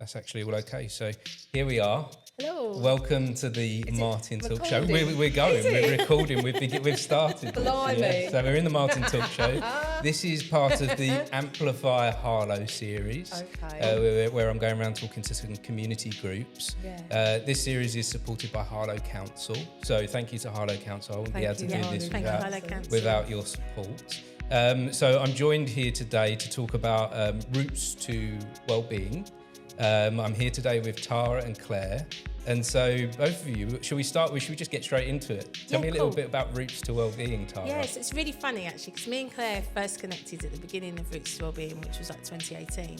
That's actually all okay. So here we are. Hello. Welcome to the Martin Talk Show. We're going. We're recording. We've started. Blimey. So we're in the Martin Talk Show. This is part of the Amplify Harlow Series, where I'm going around talking to some community groups. Yeah. This series is supported by Harlow Council. So thank you to Harlow Council. I wouldn't be able to do this without your support. So I'm joined here today to talk about routes to wellbeing. I'm here today with Tara and Claire. And so both of you, should we just get straight into it? Tell me a little bit about Routes to Wellbeing, Tara. Yes, it's really funny actually, because me and Claire first connected at the beginning of Routes to Wellbeing, which was like 2018.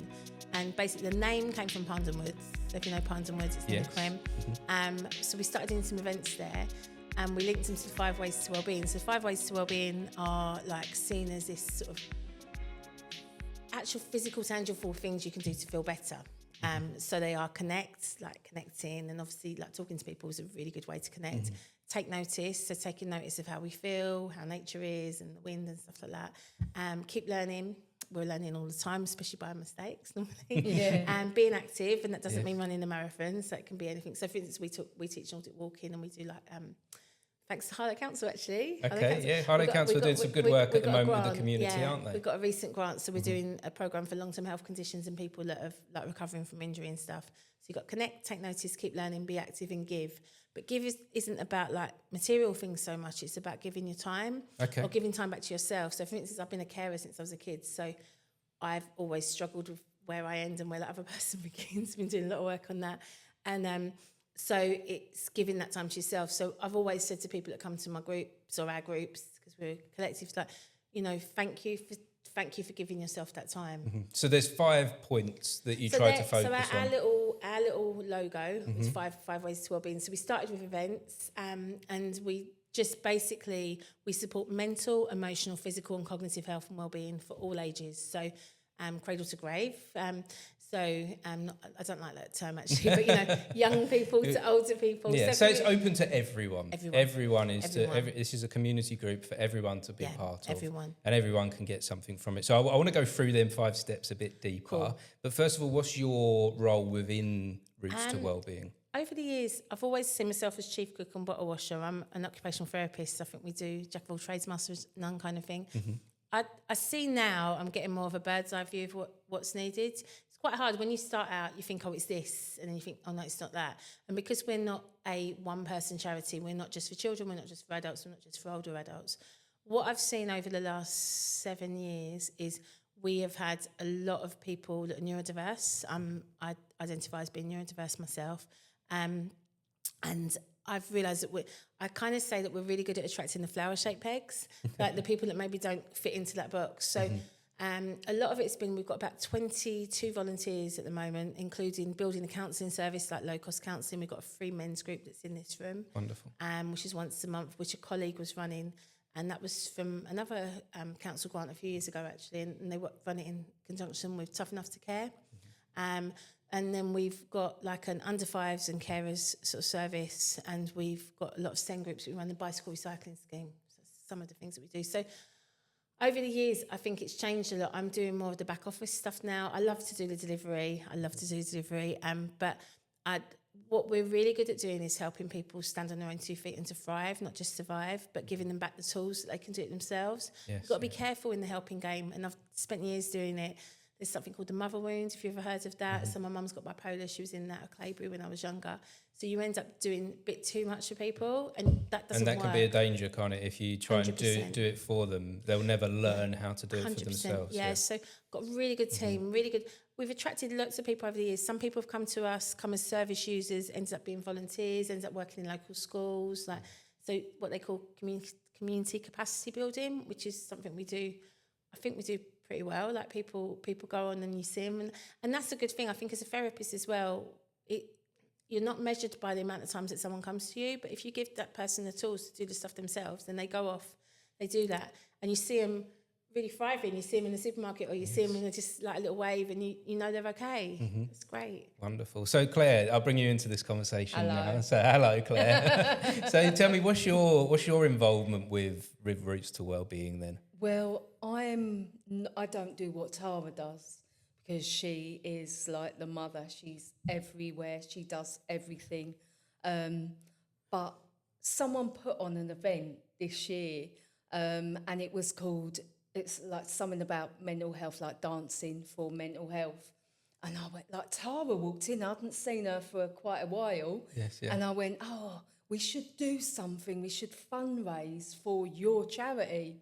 And basically the name came from Pond and Woods. If you know Pond and Woods, it's near Creme. So we started doing some events there, and we linked them to the 5 Ways to Wellbeing. So 5 Ways to Wellbeing are like seen as this sort of actual physical, tangible things you can do to feel better. So they are connect, like connecting, and obviously like talking to people is a really good way to connect. Take notice, so taking notice of how we feel, how nature is, and the wind and stuff like that. Keep learning. We're learning all the time, especially by mistakes normally. And being active, and that doesn't mean running a marathon, so it can be anything. So for instance, we teach Nordic walking, and we do like thanks to Harlow Council, actually. Harlow Council are doing some good work at the moment with the community, aren't they? We've got a recent grant, so we're doing a programme for long-term health conditions and people that have like recovering from injury and stuff. So you've got connect, take notice, keep learning, be active and give. But give isn't about like material things so much, it's about giving your time or giving time back to yourself. So for instance, I've been a carer since I was a kid, so I've always struggled with where I end and where the other person begins. I've been doing a lot of work on that. And so it's giving that time to yourself. So I've always said to people that come to my groups or our groups, because we're a collective, like, you know, thank you for giving yourself that time. So there's 5 points that you try to focus on. So our little logo is five Ways to Wellbeing. So we started with events, and we just basically we support mental, emotional, physical, and cognitive health and wellbeing for all ages. So cradle to grave. I don't like that term actually, but you know, young people to older people. Yeah, so it's open to everyone. This is a community group for everyone to be part of. Everyone. And everyone can get something from it. So I want to go through them 5 steps a bit deeper. Cool. But first of all, what's your role within Routes to Wellbeing? Over the years, I've always seen myself as chief cook and bottle washer. I'm an occupational therapist. I think we do jack of all trades, master of none kind of thing. I see now I'm getting more of a bird's eye view of what's needed. It's quite hard when you start out, you think, oh, it's this, and then you think, oh, no, it's not that. And because we're not a one-person charity, we're not just for children, we're not just for adults, we're not just for older adults. What I've seen over the last 7 years is we have had a lot of people that are neurodiverse. I identify as being neurodiverse myself. And I've realised that I kind of say that we're really good at attracting the flower-shaped pegs, like the people that maybe don't fit into that box. So a lot of it's been, we've got about 22 volunteers at the moment, including building a counselling service like low-cost counselling. We've got a free men's group that's in this room. Wonderful. Which is once a month, which a colleague was running. And that was from another council grant a few years ago, actually, and they run it in conjunction with Tough Enough to Care. And then we've got like an under 5s and carers sort of service, and we've got a lot of SEND groups. We run the bicycle recycling scheme. So that's some of the things that we do. So over the years, I think it's changed a lot. I'm doing more of the back office stuff now. I love to do the delivery. But what we're really good at doing is helping people stand on their own 2 feet and to thrive, not just survive, but giving them back the tools that they can do it themselves. You've got to be careful in the helping game, and I've spent years doing it. There's something called the mother wound, if you've ever heard of that. So my mum's got bipolar. She was in that at Claybury when I was younger. So you end up doing a bit too much for people, and that doesn't work. And that can be a danger, can't it? If you try 100%. And do it for them, they'll never learn how to do it for themselves. Yeah, so got a really good team, really good. We've attracted lots of people over the years. Some people have come to us, come as service users, ends up being volunteers, ends up working in local schools, like so what they call community capacity building, which is something we do. I think we do pretty well. Like people go on and you see them, and that's a good thing. I think as a therapist as well, you're not measured by the amount of times that someone comes to you, but if you give that person the tools to do the stuff themselves, then they go off, they do that, and you see them really thriving. You see them in the supermarket, or you see them in just like a little wave, and you know they're okay. It's great. Wonderful. So Claire, I'll bring you into this conversation now. So hello, Claire. So tell me, what's your involvement with Routes to Wellbeing then? Well, I don't do what Tara does, because she is like the mother. She's everywhere. She does everything. But someone put on an event this year, and it was called, it's like something about mental health, like dancing for mental health. And I went, like, Tara walked in. I hadn't seen her for quite a while. Yes, yeah. And I went, oh, we should do something. We should fundraise for your charity.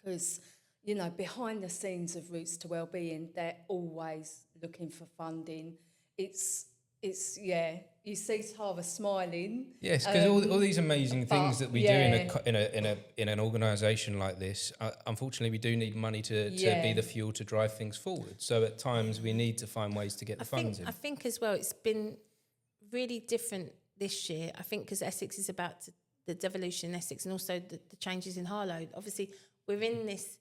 Because, you know, behind the scenes of Roots to Wellbeing, they're always looking for funding. It's you see Tara smiling. Yes, because all these amazing things that we do in an organisation like this, unfortunately, we do need money to be the fuel to drive things forward. So at times we need to find ways to get the funds in. I think as well, it's been really different this year. I think because Essex is about the devolution in Essex and also the changes in Harlow. Obviously, we're in this.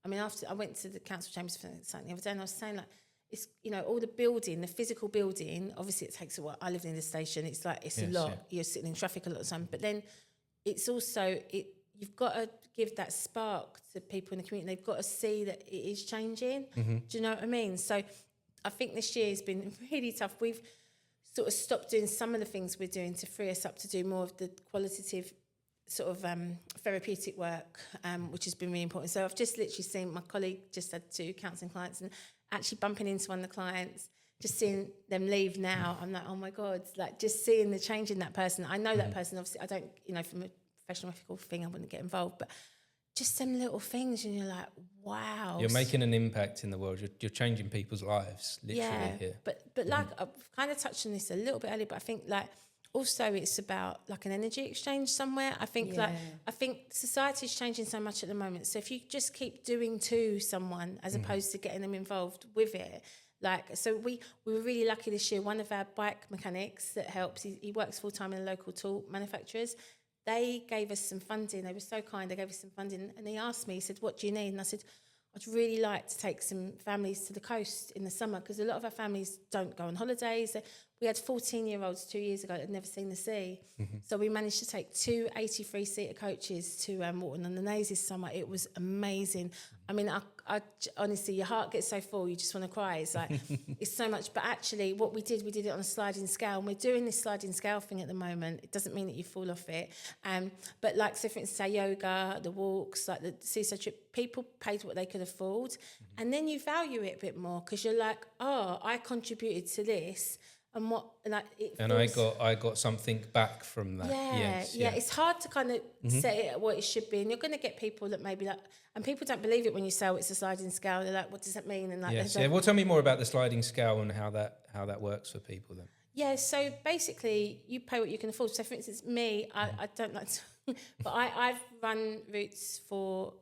I mean, after I went to the council chambers for something the other day, and I was saying, like, it's, you know, all the building, the physical building, obviously it takes a while. I live in the station, it's like, it's a lot. Yeah. You're sitting in traffic a lot of time. But then it's also, you've got to give that spark to people in the community. They've got to see that it is changing. Mm-hmm. Do you know what I mean? So I think this year has been really tough. We've sort of stopped doing some of the things we're doing to free us up to do more of the qualitative sort of therapeutic work, which has been really important. So I've just literally seen my colleague just had 2 counselling clients, and actually bumping into one of the clients, just seeing them leave now, I'm like, oh my God, like just seeing the change in that person. I know that person, obviously, I don't, you know, from a professional ethical thing, I wouldn't get involved, but just some little things, and you're like, wow. You're making an impact in the world. You're changing people's lives, literally here. But like, I've kind of touched on this a little bit earlier, but I think like, also it's about like an energy exchange somewhere. I think I think society is changing so much at the moment. So if you just keep doing to someone as opposed to getting them involved with it, like, so we were really lucky this year. One of our bike mechanics that helps, he works full time in a local tool manufacturers. They gave us some funding. They were so kind. They gave us some funding, and he asked me, he said, "What do you need?" And I said, "I'd really like to take some families to the coast in the summer, because a lot of our families don't go on holidays." We had 14-year-olds 2 years ago that had never seen the sea. Mm-hmm. So we managed to take 2 83-seater coaches to Whittle on the Naze this summer. It was amazing. I mean, I honestly, your heart gets so full, you just want to cry. It's like, it's so much. But actually, what we did it on a sliding scale. And we're doing this sliding scale thing at the moment. It doesn't mean that you fall off it. But like, so for instance, say yoga, the walks, like the seaside trip, people paid what they could afford. Mm-hmm. And then you value it a bit more, because you're like, oh, I contributed to this. And what, like, I got something back from that. Yeah. It's hard to kind of set it at what it should be, and you're going to get people that maybe like, and people don't believe it when you say, oh, it's a sliding scale. They're like, what does that mean? And like, Well, tell me more about the sliding scale and how that works for people then. Yeah, so basically, you pay what you can afford. So, for instance, me, I don't like to, but I've run Roots for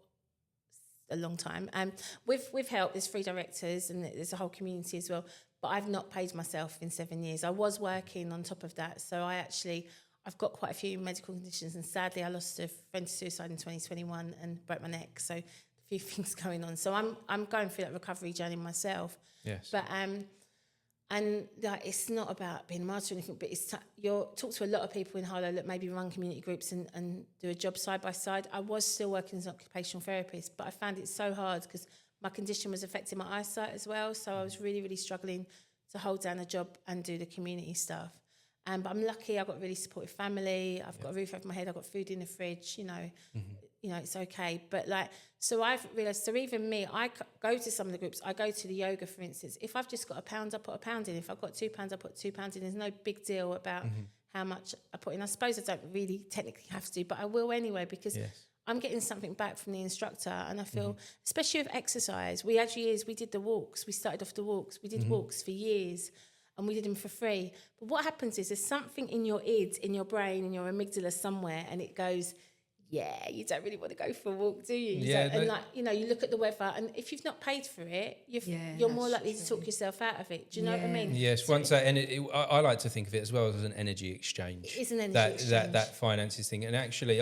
a long time, and with help, there's 3 directors, and there's a whole community as well. But I've not paid myself in 7 years. I was working on top of that. So I've got quite a few medical conditions, and sadly I lost a friend to suicide in 2021 and broke my neck. So a few things going on. So I'm going through that recovery journey myself. Yes. But and like, it's not about being a martyr or anything, but it's you'll talk to a lot of people in Harlow that maybe run community groups and do a job side by side. I was still working as an occupational therapist, but I found it so hard because my condition was affecting my eyesight as well. So I was really, really struggling to hold down a job and do the community stuff. But I'm lucky, I've got a really supportive family. I've got a roof over my head. I've got food in the fridge, you know, it's okay. But like, so I've realised, so even me, I go to some of the groups. I go to the yoga, for instance. If I've just got £1, I put £1 in. If I've got £2, I put £2 in. There's no big deal about how much I put in. I suppose I don't really technically have to, but I will anyway, because I'm getting something back from the instructor, and I feel, especially with exercise, we did the walks. We started off the walks. We did walks for years, and we did them for free. But what happens is there's something in your id, in your brain, in your amygdala somewhere, and it goes, yeah, you don't really want to go for a walk, do you? And like, you know, you look at the weather, and if you've not paid for it, you're more likely to talk yourself out of it. Do you know what I mean? Yes, once that, and I like to think of it as well as an energy exchange. It is an energy exchange. That finances thing. And actually,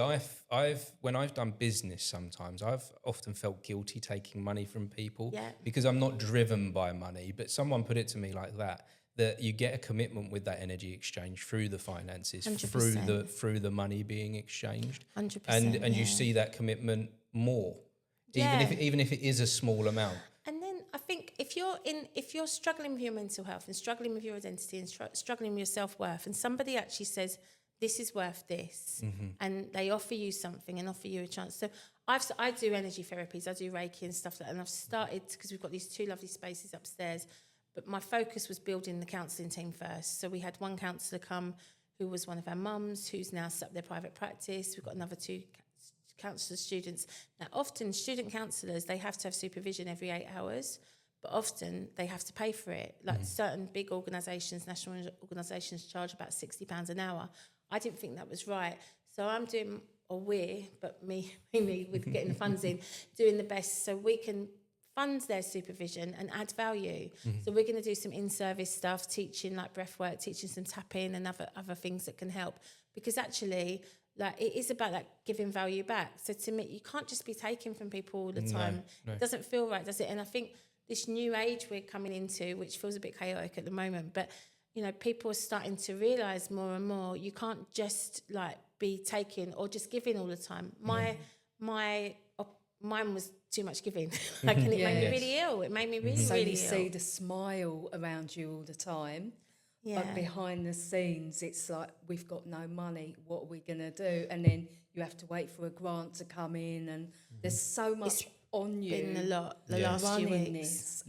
when I've done business sometimes, I've often felt guilty taking money from people because I'm not driven by money. But someone put it to me like that you get a commitment with that energy exchange through the finances, 100%. through the money being exchanged, 100%, and you see that commitment more, even if it is a small amount. And then I think if you're struggling with your mental health and struggling with your identity and struggling with your self-worth, and somebody actually says this is worth this, and they offer you something and offer you a chance. So I do energy therapies, I do Reiki and stuff like that, and I've started, because we've got these 2 lovely spaces upstairs, but my focus was building the counselling team first. So we had one counsellor come who was one of our mums, who's now set up their private practice. We've got another 2 counsellor students. Now, often student counsellors, they have to have supervision every 8 hours, but often they have to pay for it. Like certain big organisations, national organisations, charge about £60 an hour. I didn't think that was right. So I'm doing, or we're, but me with getting the funds in, doing the best so we can fund their supervision and add value. So we're going to do some in-service stuff, teaching like breath work, teaching some tapping and other things that can help. Because actually, like, it is about like giving value back. So to me, you can't just be taking from people all the time. No. It doesn't feel right, does it? And I think this new age we're coming into, which feels a bit chaotic at the moment, but you know, people are starting to realise more and more you can't just like be taking or just giving all the time. Mine was too much giving. Like, and it made me really ill. It made me really, so really you ill. see the smile around you all the time, but behind the scenes, it's like, we've got no money. What are we going to do? And then you have to wait for a grant to come in, and there's so much on you. Been a lot the last few weeks.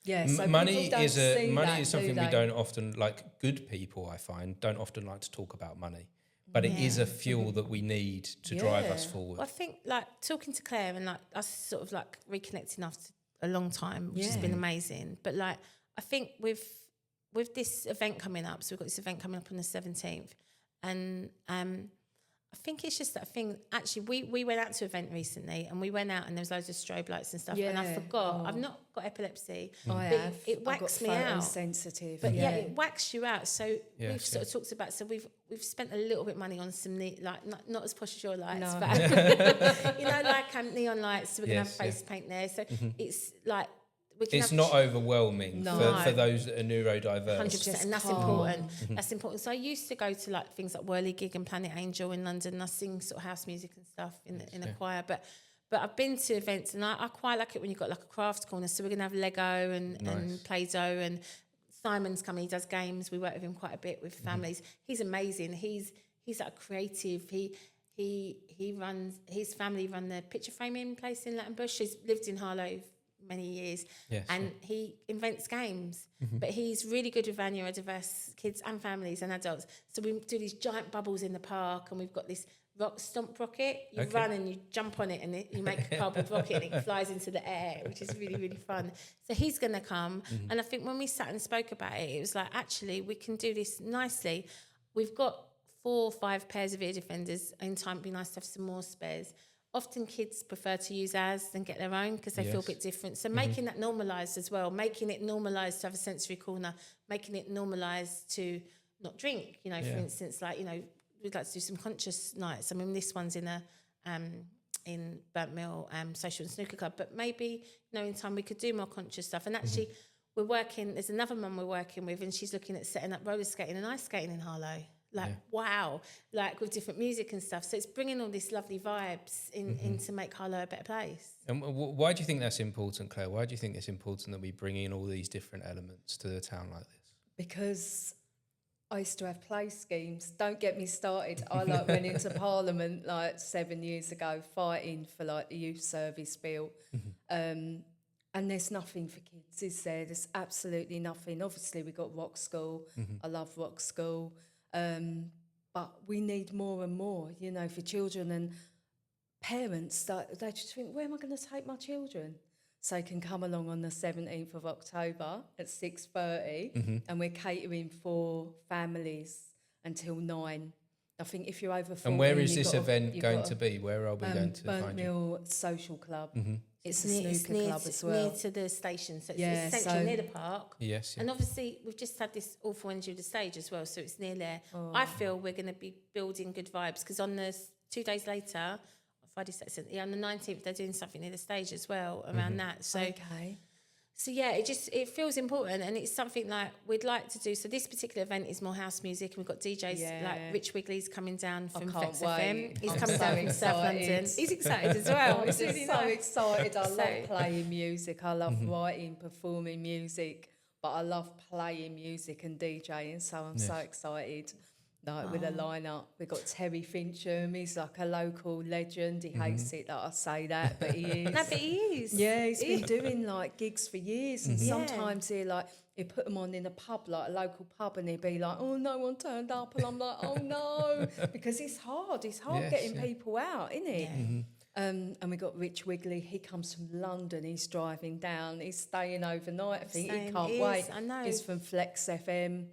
So money is something we don't often, like, good people, I find, don't often like to talk about money. But it is a fuel that we need to drive us forward. Well, I think, like, talking to Claire and, like, us sort of, like, reconnecting after a long time, which has been amazing. But, like, I think with this event coming up, so we've got this event coming up on the 17th, and I think it's just that thing. Actually, we went out to an event recently, and we went out and there was loads of strobe lights and stuff, and I forgot. I've not got epilepsy. I have. It whacks me out. Sensitive. But it whacks you out. So we've sort of talked about. So we've spent a little bit of money on some not as posh as your lights, but you know, like neon lights. So we're gonna have face paint there. So it's like. It's not overwhelming for those that are neurodiverse. 100%, and that's important. That's important. So I used to go to like things like Whirligig and Planet Angel in London, and I sing sort of house music and stuff in a choir. But I've been to events, and I quite like it when you've got like a craft corner. So we're gonna have Lego and Play-Doh, and Simon's coming. He does games. We work with him quite a bit with families. He's amazing. He's like creative. He runs, his family run the picture framing place in Lattenbush. He's lived in Harlow many years, and he invents games, but he's really good with our neurodiverse kids and families and adults. So we do these giant bubbles in the park, and we've got this stomp rocket. You run and you jump on it, and you make a cardboard rocket, and it flies into the air, which is really, really fun. So he's going to come, and I think when we sat and spoke about it, it was like, actually, we can do this nicely. We've got 4 or 5 pairs of ear defenders. In time, it'd be nice to have some more spares. Often kids prefer to use ours than get their own because they feel a bit different. So making that normalised as well, making it normalised to have a sensory corner, making it normalised to not drink, you know, for instance, like, you know, we'd like to do some conscious nights. I mean, this one's in Burnt Mill Social and Snooker Club, but maybe, you know, in time we could do more conscious stuff. And actually we're working, there's another mum we're working with, and she's looking at setting up roller skating and ice skating in Harlow. Like, wow, like with different music and stuff. So it's bringing all these lovely vibes in to make Harlow a better place. And why do you think that's important, Claire? Why do you think it's important that we bring in all these different elements to the town like this? Because I used to have play schemes. Don't get me started. I went into Parliament 7 years ago fighting for the youth service bill. And there's nothing for kids, is there? There's absolutely nothing. Obviously, we got Rock School. I love Rock School. But we need more and more, you know, for children and parents. They just think, where am I going to take my children? So they can come along on the 17th of October at 6:30, and we're catering for families until 9. I think if you're over 14... And where is this event going to be? Where are we going to Burnt find Mill Social Club. It's a snooker club as well. Near to the station, so it's essentially near the park. Yes. And obviously, we've just had this awful energy of the stage as well, so it's near there. I feel we're going to be building good vibes, because on the 2 days later, Friday, Saturday, on the 19th, they're doing something near the stage as well around that. So, So yeah, it feels important, and it's something like we'd like to do. So this particular event is more house music, and we've got DJs like Rich Wiggly's coming down from Flex FM. He's coming down from South London. He's excited as well. I'm really so excited. I love playing music. I love writing, performing music, but I love playing music and DJing. So I'm so excited. Like with a lineup, we've got Terry Fincham. He's like a local legend. He hates it that I say that, but he is. No, but he is. Yeah, he's been doing like gigs for years, and sometimes he put them on in a pub, like a local pub, and he'd be like, "Oh, no one turned up," and I'm like, "Oh no," because it's hard. It's hard getting people out, isn't it? Yeah. And we got Rich Wiggly. He comes from London. He's driving down. He's staying overnight. I think he can't wait. I know. He's from Flex FM.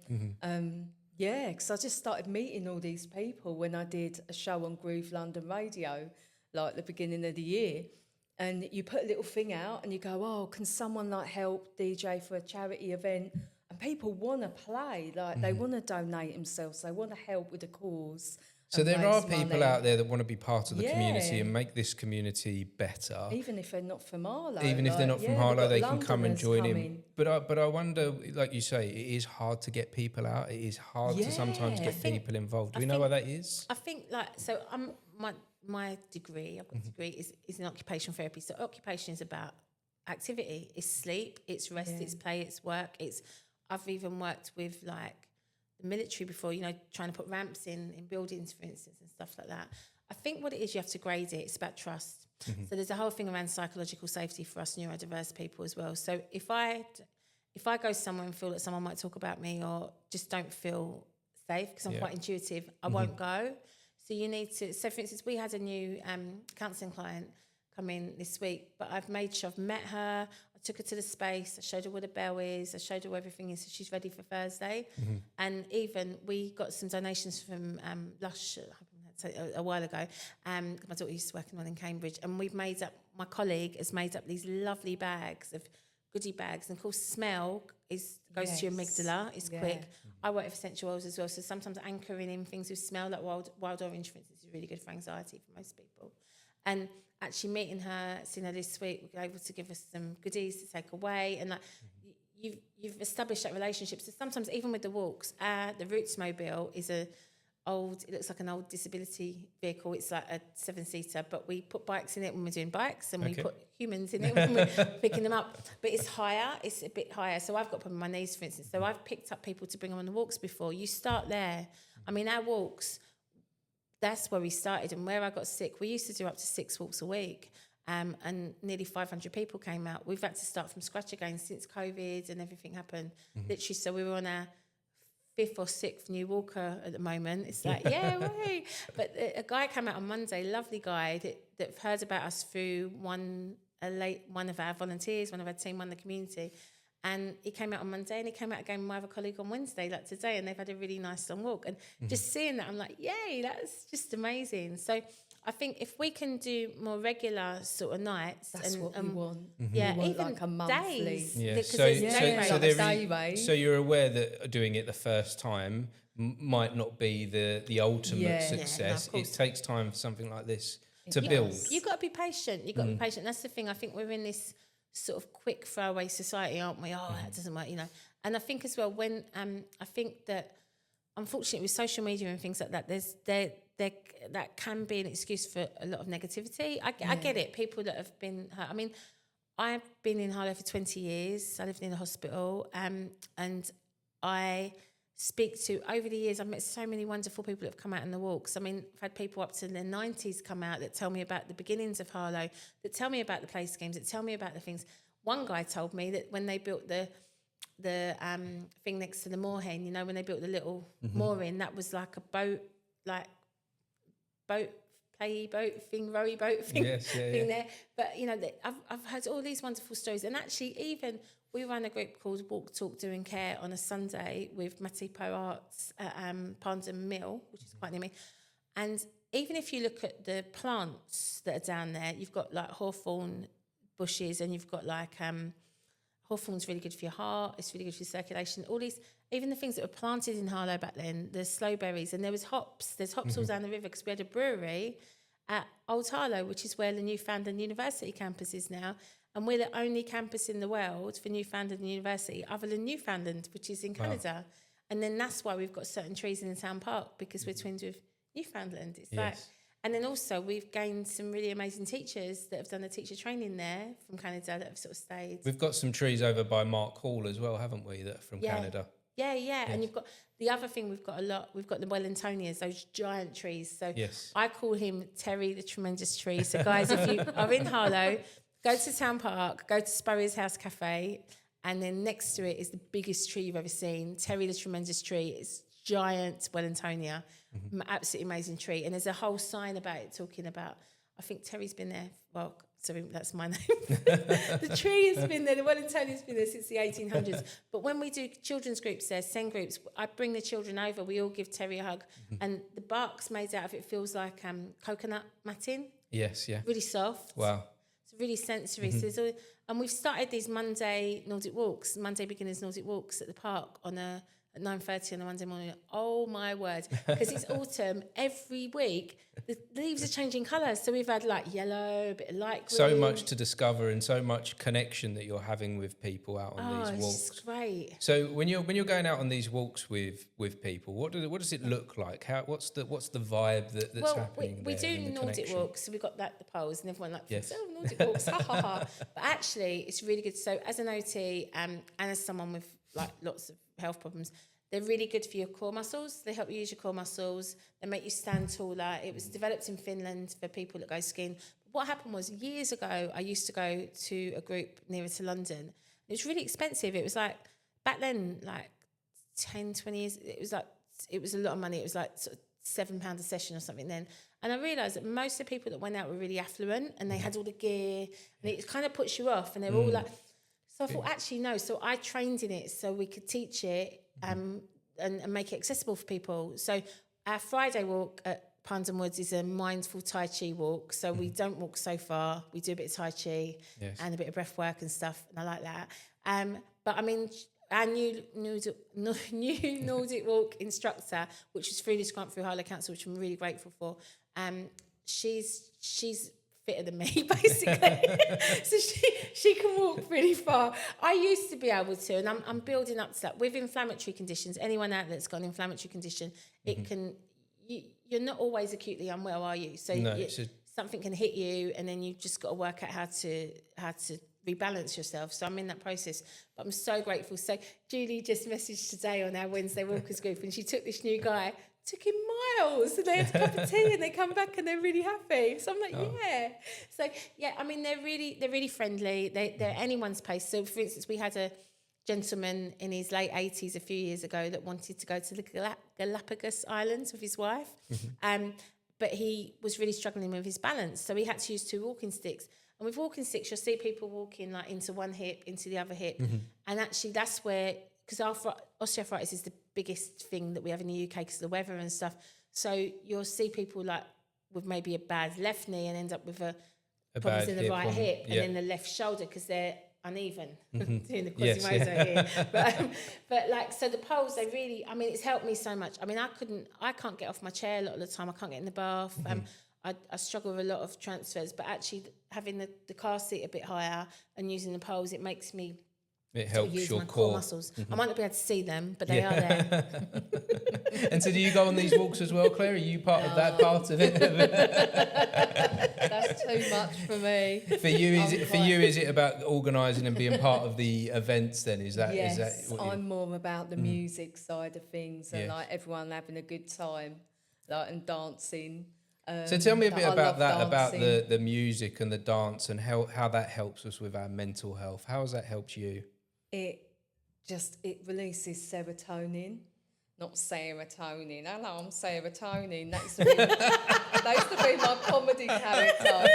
Yeah, because I just started meeting all these people when I did a show on Groove London Radio, like the beginning of the year. And you put a little thing out and you go, oh, can someone like help DJ for a charity event? And people want to play, like they want to donate themselves, they want to help with the cause. So there are people out there that want to be part of the community and make this community better. Even if they're not from Harlow. Even if they're not from Harlow, they can come and join in. But I wonder, like you say, it is hard to get people out. It is hard to sometimes get people involved. Do we know why that is? I think my degree, I've got a degree, is in occupational therapy. So occupation is about activity. It's sleep, it's rest, it's play, it's work. I've even worked with like the military before, trying to put ramps in buildings, for instance, and stuff like that. I think what it is, you have to grade it. It's about trust. So there's a whole thing around psychological safety for us neurodiverse people as well. So if I go somewhere and feel that someone might talk about me or just don't feel safe, because I'm quite intuitive, I won't go. So you need to, so for instance, we had a new counselling client come in this week, but I've made sure I've met her, I took her to the space, I showed her where the bell is, I showed her where everything is, so she's ready for Thursday. And even we got some donations from Lush a while ago. My daughter used to work in one in Cambridge, and my colleague has made up these lovely bags of goodie bags, and of course smell goes to your amygdala, it's quick. I work with essential oils as well, so sometimes anchoring in things with smell, like wild orange, for instance, is really good for anxiety for most people. And actually meeting her, seeing her this week, we were able to give us some goodies to take away, and like you've established that relationship. So sometimes even with the walks, the Roots Mobile is it looks like an old disability vehicle. It's like a 7-seater, but we put bikes in it when we're doing bikes, and we put humans in it when we're picking them up. But it's a bit higher. So I've got a problem with my knees, for instance. So I've picked up people to bring them on the walks before. You start there. I mean, our walks, that's where we started. And where I got sick, we used to do up to 6 walks a week. And nearly 500 people came out. We've had to start from scratch again since COVID and everything happened. Literally, so we were on our 5th or 6th new walker at the moment. It's like, way. But a guy came out on Monday, lovely guy that heard about us through one of our volunteers, one of our team, one of the community. And he came out on Monday, and he came out again with my other colleague on Wednesday, like today, and they've had a really nice long walk. And just seeing that, I'm like, yay, that's just amazing. So I think if we can do more regular sort of nights, that's what we want. Yeah, we want even like a monthly. Days. Yeah. So you're aware that doing it the first time might not be the ultimate success. It takes time for something like this to build. You've got to be patient. That's the thing. I think we're in this sort of quick throwaway society, aren't we? Oh, that doesn't work, And I think as well, when I think that unfortunately with social media and things like that, that can be an excuse for a lot of negativity. I get it. People that have been hurt. I mean, I've been in Harlow for 20 years. I lived in a hospital, and I speak to, over the years, I've met so many wonderful people that have come out in the walks. I mean, I've had people up to their 90s come out that tell me about the beginnings of Harlow, that tell me about the play schemes, that tell me about the things. One guy told me that when they built the thing next to the moorhen, when they built the little mooring, that was like a boat thing, rowy boat thing, thing there. But I've heard all these wonderful stories, and actually even we run a group called Walk, Talk, Do and Care on a Sunday with Matipo Arts at Pandem Mill, which is quite near me. And even if you look at the plants that are down there, you've got like hawthorn bushes, and you've got like hawthorn's really good for your heart, it's really good for your circulation. All these, even the things that were planted in Harlow back then, the slowberries, and there's hops all down the river, because we had a brewery at Old Harlow, which is where the Newfoundland University campus is now. And we're the only campus in the world for Newfoundland University other than Newfoundland, which is in Canada. And then that's why we've got certain trees in the town park, because we're twins with Newfoundland. It's like, and then also we've gained some really amazing teachers that have done the teacher training there from Canada that have sort of stayed. We've got some trees over by Mark Hall as well, haven't we, that are from Canada? Yeah. Yes. And you've got the other thing we've got a lot. We've got the Wellingtonias, those giant trees. So I call him Terry the Tremendous Tree. So guys, if you are in Harlow, go to Town Park, go to Spurrier's House Cafe, and then next to it is the biggest tree you've ever seen, Terry the Tremendous Tree. It's giant Wellingtonia, absolutely amazing tree. And there's a whole sign about it talking about, I think Terry's been there, well, sorry, that's my name. The tree has been there, the Wellingtonia's been there since the 1800s. But when we do children's groups there, SEND groups, I bring the children over, we all give Terry a hug. And the bark's made out of, it feels like coconut matting. Yes, yeah. Really soft. Wow. It's really sensory. So and we've started these Monday beginners Nordic walks at the park on at 9:30 on a Monday morning. Oh my word. Because it's autumn, every week the leaves are changing colours. So we've had like yellow, a bit of light green. So much to discover and so much connection that you're having with people out on these walks. It's great. So when you're going out on these walks with people, what does it look like? What's the vibe that's happening? We do Nordic walks, so we've got the poles, and everyone thinks, Nordic walks, ha ha ha. But actually, it's really good. So as an OT and as someone with like lots of health problems, they're really good for your core muscles. They help you use your core muscles. They make you stand taller. It was developed in Finland for people that go skiing. What happened was, years ago, I used to go to a group nearer to London. It was really expensive. It was like, back then, like 10, 20 years, it was a lot of money. It was like sort of £7 a session or something then. And I realised that most of the people that went out were really affluent and they had all the gear, and it kind of puts you off, and they're all like... So I thought, actually, no. So I trained in it so we could teach it and make it accessible for people. So our Friday walk at Pondon Woods is a mindful Tai Chi walk. So we don't walk so far. We do a bit of Tai Chi and a bit of breath work and stuff. And I like that. But I mean, our new Nordic walk instructor, which was through this grant through Harlow Council, which I'm really grateful for, she's fitter than me, basically. So she can walk really far. I used to be able to, and I'm building up to that. With inflammatory conditions, anyone out that's got an inflammatory condition, it can... You're not always acutely unwell, are you? So something can hit you, and then you've just got to work out how to rebalance yourself. So I'm in that process. But I'm so grateful. So Julie just messaged today on our Wednesday Walkers group, and she took this new guy, took him miles, and they had a cup of tea, and they come back and they're really happy. So I'm like, yeah. So yeah, I mean, they're really friendly. They're anyone's pace. So for instance, we had a gentleman in his late 80s a few years ago that wanted to go to the Galapagos Islands with his wife, but he was really struggling with his balance, so he had to use 2 walking sticks. And with walking sticks, you'll see people walking like into one hip, into the other hip, and actually that's where, because osteoarthritis is the biggest thing that we have in the UK because of the weather and stuff. So you'll see people like with maybe a bad left knee and end up with a problems in the right hip and then the left shoulder because they're uneven. Doing the Quasimodo here. But like, so the poles, they really, I mean, it's helped me so much. I mean, I can't get off my chair a lot of the time. I can't get in the bath. I struggle with a lot of transfers, but actually having the car seat a bit higher and using the poles, it makes me... It helps use your my core muscles. I might not be able to see them, but they are there. And so do you go on these walks as well, Claire? Are you part of that part of it? That's too much for me. For you, is it about organising and being part of the events then? Yes, I'm more about the music side of things and like everyone having a good time, like, and dancing. So tell me a bit about that, about the music and the dance and how that helps us with our mental health. How has that helped you? It releases serotonin, not serotonin. Hello, I'm serotonin. That used to be my comedy character.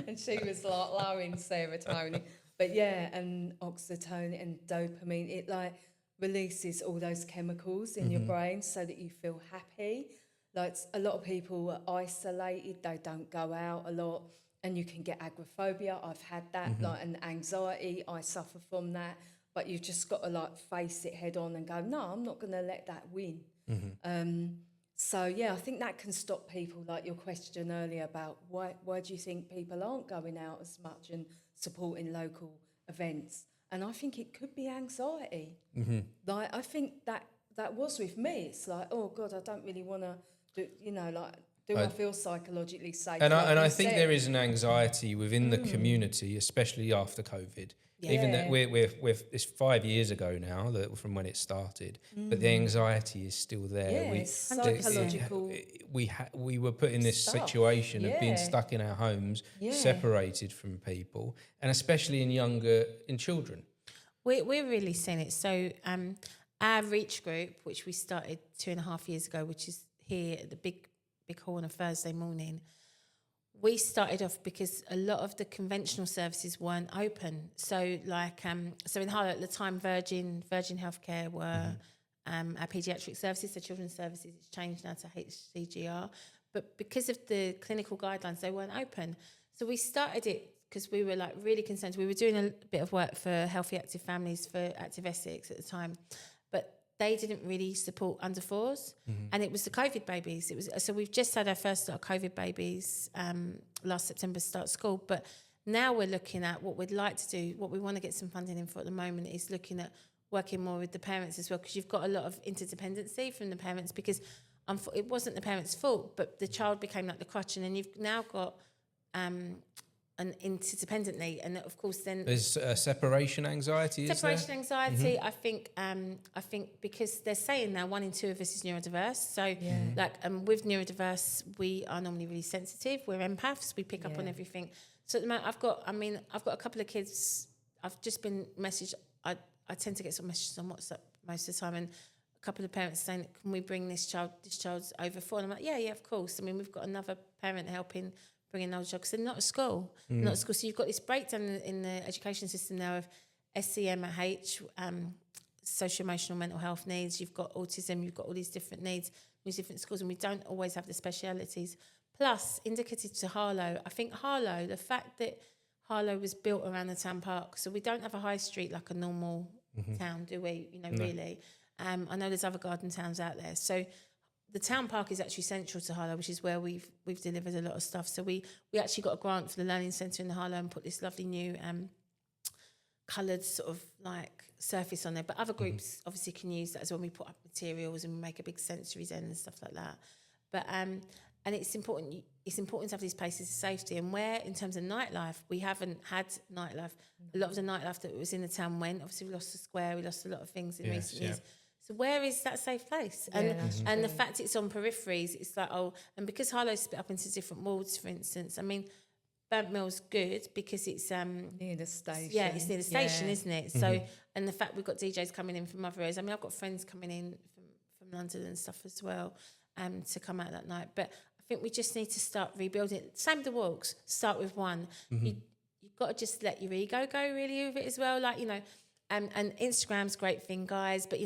And she was like low in serotonin. But yeah, and oxytocin and dopamine, it like releases all those chemicals in your brain so that you feel happy. Like a lot of people are isolated, they don't go out a lot, and you can get agoraphobia. I've had that, like, and anxiety, I suffer from that. But you've just got to like face it head on and go, no, I'm not going to let that win. So yeah, I think that can stop people, like your question earlier about why do you think people aren't going out as much and supporting local events. And I think it could be anxiety. Like, I think that was with me. It's like, oh God, I don't really want to do, do I feel psychologically safe? And I think there is an anxiety within the community, especially after COVID. Yeah. Even that we're it's 5 years ago now from when it started, but the anxiety is still there. Yeah, it's psychological. We were put in this situation of being stuck in our homes, separated from people, and especially in children. We're really seeing it. So our Reach group, which we started 2.5 years ago, which is here at the big hall on a Thursday morning, we started off because a lot of the conventional services weren't open. So so in Harlow at the time, Virgin Healthcare were our paediatric services, so children's services. It's changed now to HCGR. But because of the clinical guidelines, they weren't open. So we started it because we were like really concerned. We were doing a bit of work for Healthy Active Families for Active Essex at the time, but they didn't really support under fours, and it was the COVID babies. So we've just had our first lot of COVID babies last September start school, but now we're looking at what we'd like to do. What we want to get some funding in for at the moment is looking at working more with the parents as well, because you've got a lot of interdependency from the parents, because it wasn't the parents' fault, but the child became like the crutch, and then you've now got and interdependently, and of course then there's separation anxiety. Anxiety. I think because they're saying now 1 in 2 of us is neurodiverse. So with neurodiverse, we are normally really sensitive. We're empaths. We pick up on everything. So at the moment, I've got a couple of kids. I've just been messaged. I tend to get some messages on WhatsApp most of the time, and a couple of parents saying, "Can we bring this child's over 4?" And I'm like, "Yeah, of course." I mean, we've got another parent helping. Bringing older jobs, because they're not at school. So you've got this breakdown in the education system now of SEMH, social emotional mental health needs. You've got autism. You've got all these different needs, these different schools, and we don't always have the specialities. Plus, indicative to Harlow, I think Harlow, the fact that Harlow was built around the town park, so we don't have a high street like a normal town, do we? Really. I know there's other garden towns out there, so. The town park is actually central to Harlow, which is where we've delivered a lot of stuff. So we actually got a grant for the Learning Centre in the Harlow and put this lovely new coloured sort of like surface on there. But other groups obviously can use that as well. We put up materials and we make a big sensory zen and stuff like that. But and it's important. It's important to have these places of safety. And where, in terms of nightlife, we haven't had nightlife. A lot of the nightlife that was in the town went. Obviously, we lost the square. We lost a lot of things in recent years. So where is that safe place? And the fact it's on peripheries, it's like, and because Harlow's split up into different wards, for instance, I mean, Burnt Mill's good because it's near the station. Yeah, it's near the station, isn't it? So, and the fact we've got DJs coming in from other areas. I mean, I've got friends coming in from London and stuff as well, to come out that night. But I think we just need to start rebuilding it. Same with the walks. Start with one. You've got to just let your ego go really with it as well. Like, and Instagram's a great thing, guys. But,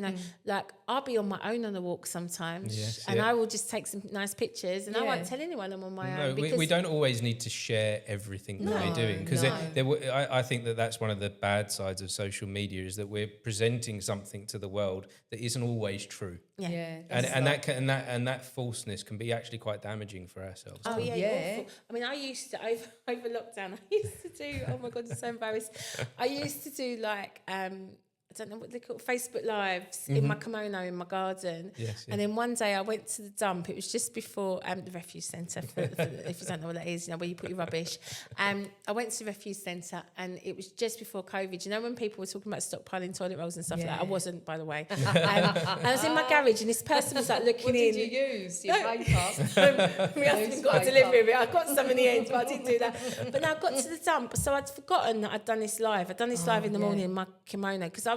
like, I'll be on my own on a walk sometimes. I will just take some nice pictures. And I won't tell anyone I'm on my own. We don't always need to share everything that we're doing. Because I think that's one of the bad sides of social media, is that we're presenting something to the world that isn't always true. And that falseness can be actually quite damaging for ourselves. Oh, yeah. I mean, I used to, over lockdown, I used to do, oh my God, I'm so embarrassed. I used to do like, I don't know what they call it, Facebook Lives in my kimono in my garden. And then one day I went to the dump. It was just before the refuge centre, for if you don't know what that is, where you put your rubbish. I went to the refuge centre and it was just before COVID. When people were talking about stockpiling toilet rolls and stuff like that? I wasn't, by the way. I was in my garage and this person was like looking in. What did you use? Your paper? We haven't got a delivery of it. I got some in the end, but I didn't do that. But now I got to the dump, so I'd forgotten that I'd done this live. I'd done this live in the morning in my kimono, because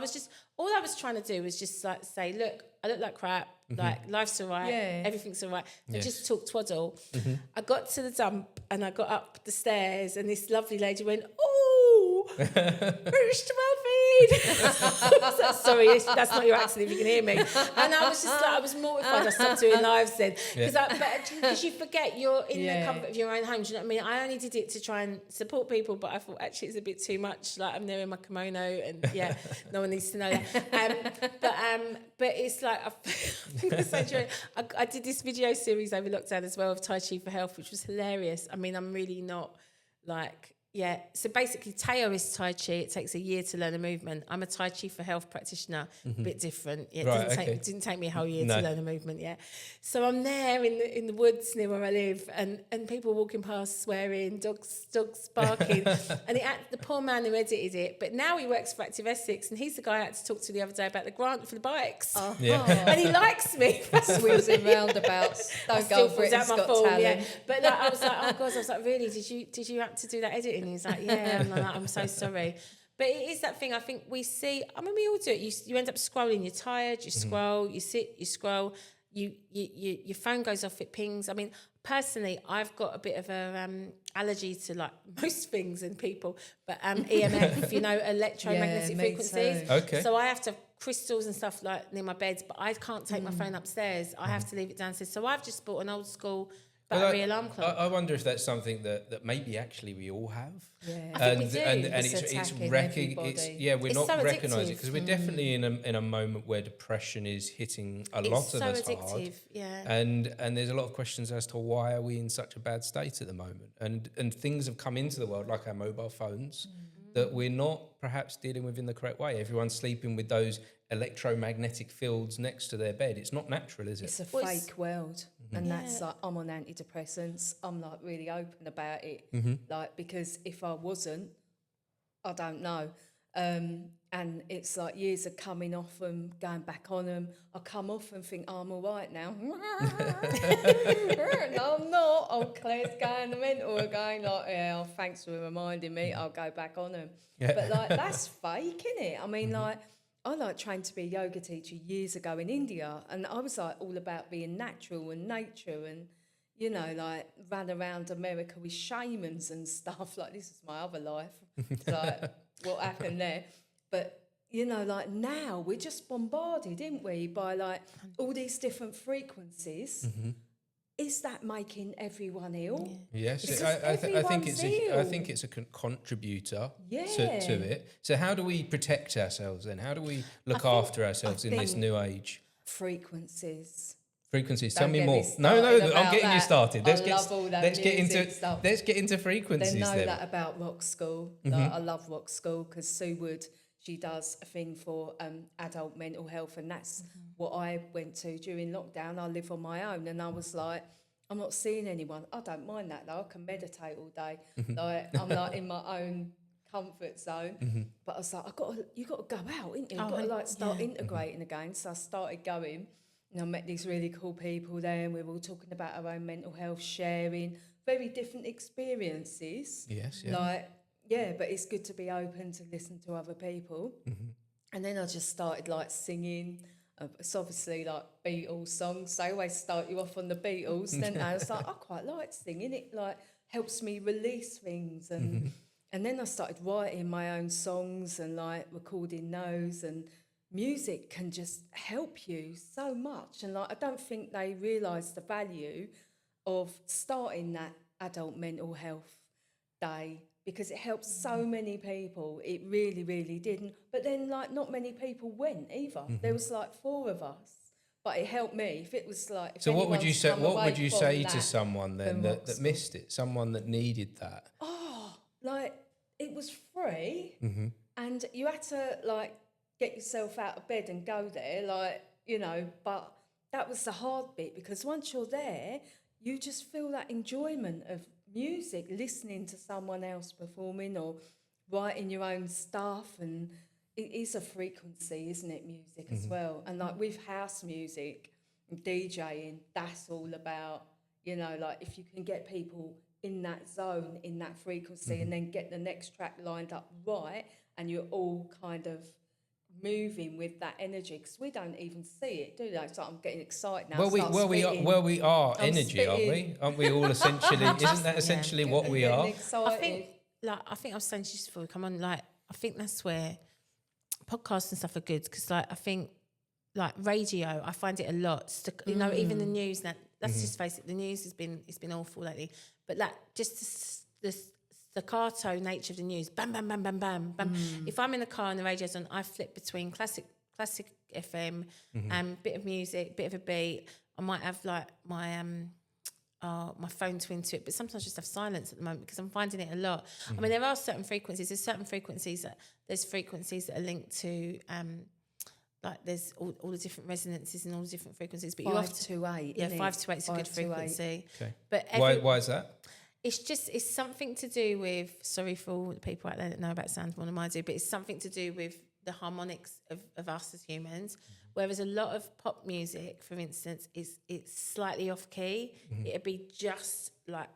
all I was trying to do was just like say, look, I look like crap, like life's all right, everything's all right. So just talk twaddle. I got to the dump and I got up the stairs and this lovely lady went, "Oh, British to well-feed." Sorry, that's not your accent if you can hear me. And I was just like, I was mortified. I stopped doing lives then. Because you forget you're in the comfort of your own home. Do you know what I mean? I only did it to try and support people, but I thought actually it's a bit too much. Like, I'm there in my kimono and no one needs to know that. But it's like, I think it's so true. I did this video series over lockdown as well of Tai Chi for Health, which was hilarious. I mean, I'm really not like Yeah, so basically Teo is Tai Chi. It takes a year to learn a movement. I'm a Tai Chi for health practitioner, a bit different. Yeah, it didn't take me a whole year to learn a movement, So I'm there in the woods near where I live, and people walking past swearing, dogs barking. And the poor man who edited it, but now he works for Active Essex, and he's the guy I had to talk to the other day about the grant for the bikes. And he likes me. Wheels and roundabouts. Don't go for Britain's Got Talent. Yeah. But I was like, oh God, I was like, really? Did you have to do that editing? He's like, yeah. I'm like, I'm so sorry. But it is that thing. I think we see. I mean, we all do it. You end up scrolling. You're tired. You scroll. You sit. You scroll. Your phone goes off. It pings. I mean, personally, I've got a bit of a allergy to like most things and people, but EMF, electromagnetic frequencies. Too. Okay. So I have to have crystals and stuff like near my bed, but I can't take my phone upstairs. I have to leave it downstairs. So I've just bought an old school battery alarm clock. I wonder if that's something that maybe actually we all have. Yeah, I think we do. And we're not so recognising it because we're definitely in a moment where depression is hitting a lot of us hard. Yeah. And there's a lot of questions as to why are we in such a bad state at the moment. And things have come into the world like our mobile phones that we're not perhaps dealing with in the correct way. Everyone's sleeping with those electromagnetic fields next to their bed. It's not natural, is it? It's a fake world. And that's like, I'm on antidepressants. I'm like really open about it. Like, because if I wasn't, I don't know. And it's like years of coming off them, going back on them. I come off and think, oh, I'm all right now. No, I'm not. Oh, Claire's going mental again. Like, yeah, thanks for reminding me. I'll go back on them. Yeah. But like, that's fake, innit? I mean, like, I trained to be a yoga teacher years ago in India, and I was like all about being natural and nature and, like ran around America with shamans and stuff. Like, this is my other life. Like, what happened there? But, like now we're just bombarded, aren't we, by like all these different frequencies. Is that making everyone ill? Yes, I think it's a contributor to it. So how do we protect ourselves then? How do we look after ourselves in this new age? Frequencies. Tell me more. No, I'm getting you started. Let's get into frequencies. They know that about Rock School. Like, I love Rock School because Sue Wood, she does a thing for adult mental health, and that's what I went to during lockdown. I live on my own, and I was like, I'm not seeing anyone. I don't mind that though. I can meditate all day. Like, I'm like in my own comfort zone. But I was like, you got to go out, ain't you? You've got to like start integrating again. So I started going, and I met these really cool people there, and we were all talking about our own mental health, sharing very different experiences. Yes, but it's good to be open to listen to other people. And then I just started like singing. It's obviously like Beatles songs. They always start you off on the Beatles. Then I was like, I quite like singing. It like helps me release things. And then I started writing my own songs and like recording those. And music can just help you so much. And like, I don't think they realise the value of starting that adult mental health day, because it helped so many people. It really, really didn't. But then, like, not many people went either. There was like 4 of us, but it helped me. If it was like, so what would you say? What would you say to someone then that missed it? Someone that needed that? Oh, like it was free, and you had to like get yourself out of bed and go there, like, But that was the hard bit, because once you're there, you just feel that enjoyment of music, listening to someone else performing or writing your own stuff. And it is a frequency, isn't it, music as well? And like with house music and DJing, that's all about, like if you can get people in that zone, in that frequency, and then get the next track lined up right, and you're all kind of moving with that energy, because we don't even see it, do they? So I'm getting excited now. We are energy, aren't we all essentially? Isn't that essentially what we are? I think I was saying just before we come on, like I think that's where podcasts and stuff are good, because like I think like radio, I find it a lot. Even the news. Let's just face it, the news has been awful lately. But like just the staccato nature of the news, bam, bam, bam, bam, bam, bam. If I'm in the car and the radio's on, I flip between classic FM and bit of music, bit of a beat. I might have like my my phone to into it, but sometimes just have silence at the moment because I'm finding it a lot. I mean, there are certain frequencies. There's frequencies that are linked to like there's all the different resonances and all the different frequencies. But 5 to 8. Yeah, 5 to 8 is a good frequency. Okay. But why is that? It's something to do with, sorry for all the people out there that know about sound more than I do, but it's something to do with the harmonics of us as humans. Whereas a lot of pop music, for instance, it's slightly off key. It'd be just like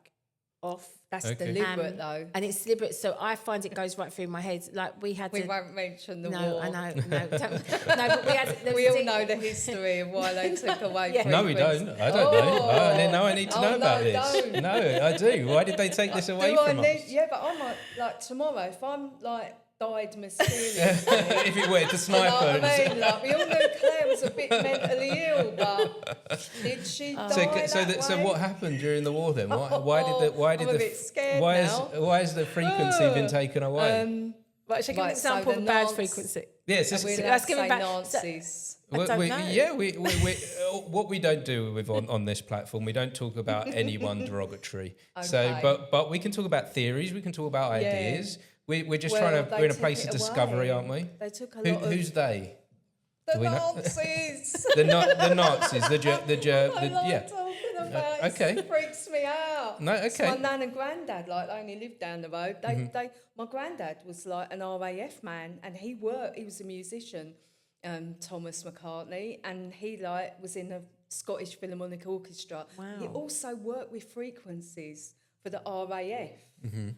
off. That's deliberate though. And it's deliberate. So I find it goes right through my head. Like we won't mention the war. No, I know. No, but we all know the history of why they took away. No, we don't. I don't know. Now I need to know about this. Don't. No, I do. Why did they take this away from us? Yeah, but I might, like tomorrow, if I'm like died mysteriously. If it were to sniper. You know what I mean? Like, we all knew Claire was a bit mentally ill, but did she die so what happened during the war then? Why has the frequency been taken away? Right, should I give an example of a bad frequency? Yes, let's give Nazis. I don't know. What we don't do on this platform, we don't talk about anyone derogatory. Okay. So, but we can talk about theories, we can talk about ideas. We're just we're in a place of discovery, aren't we? They took a lot of... Who's they? The Nazis. The Nazis. I like talking about it. Okay. It freaks me out. No, okay. My nan and granddad, like, they only lived down the road. My granddad was like an RAF man, and he was a musician, Thomas McCartney, and he was in a Scottish Philharmonic Orchestra. Wow. He also worked with frequencies for the RAF. Mm-hmm.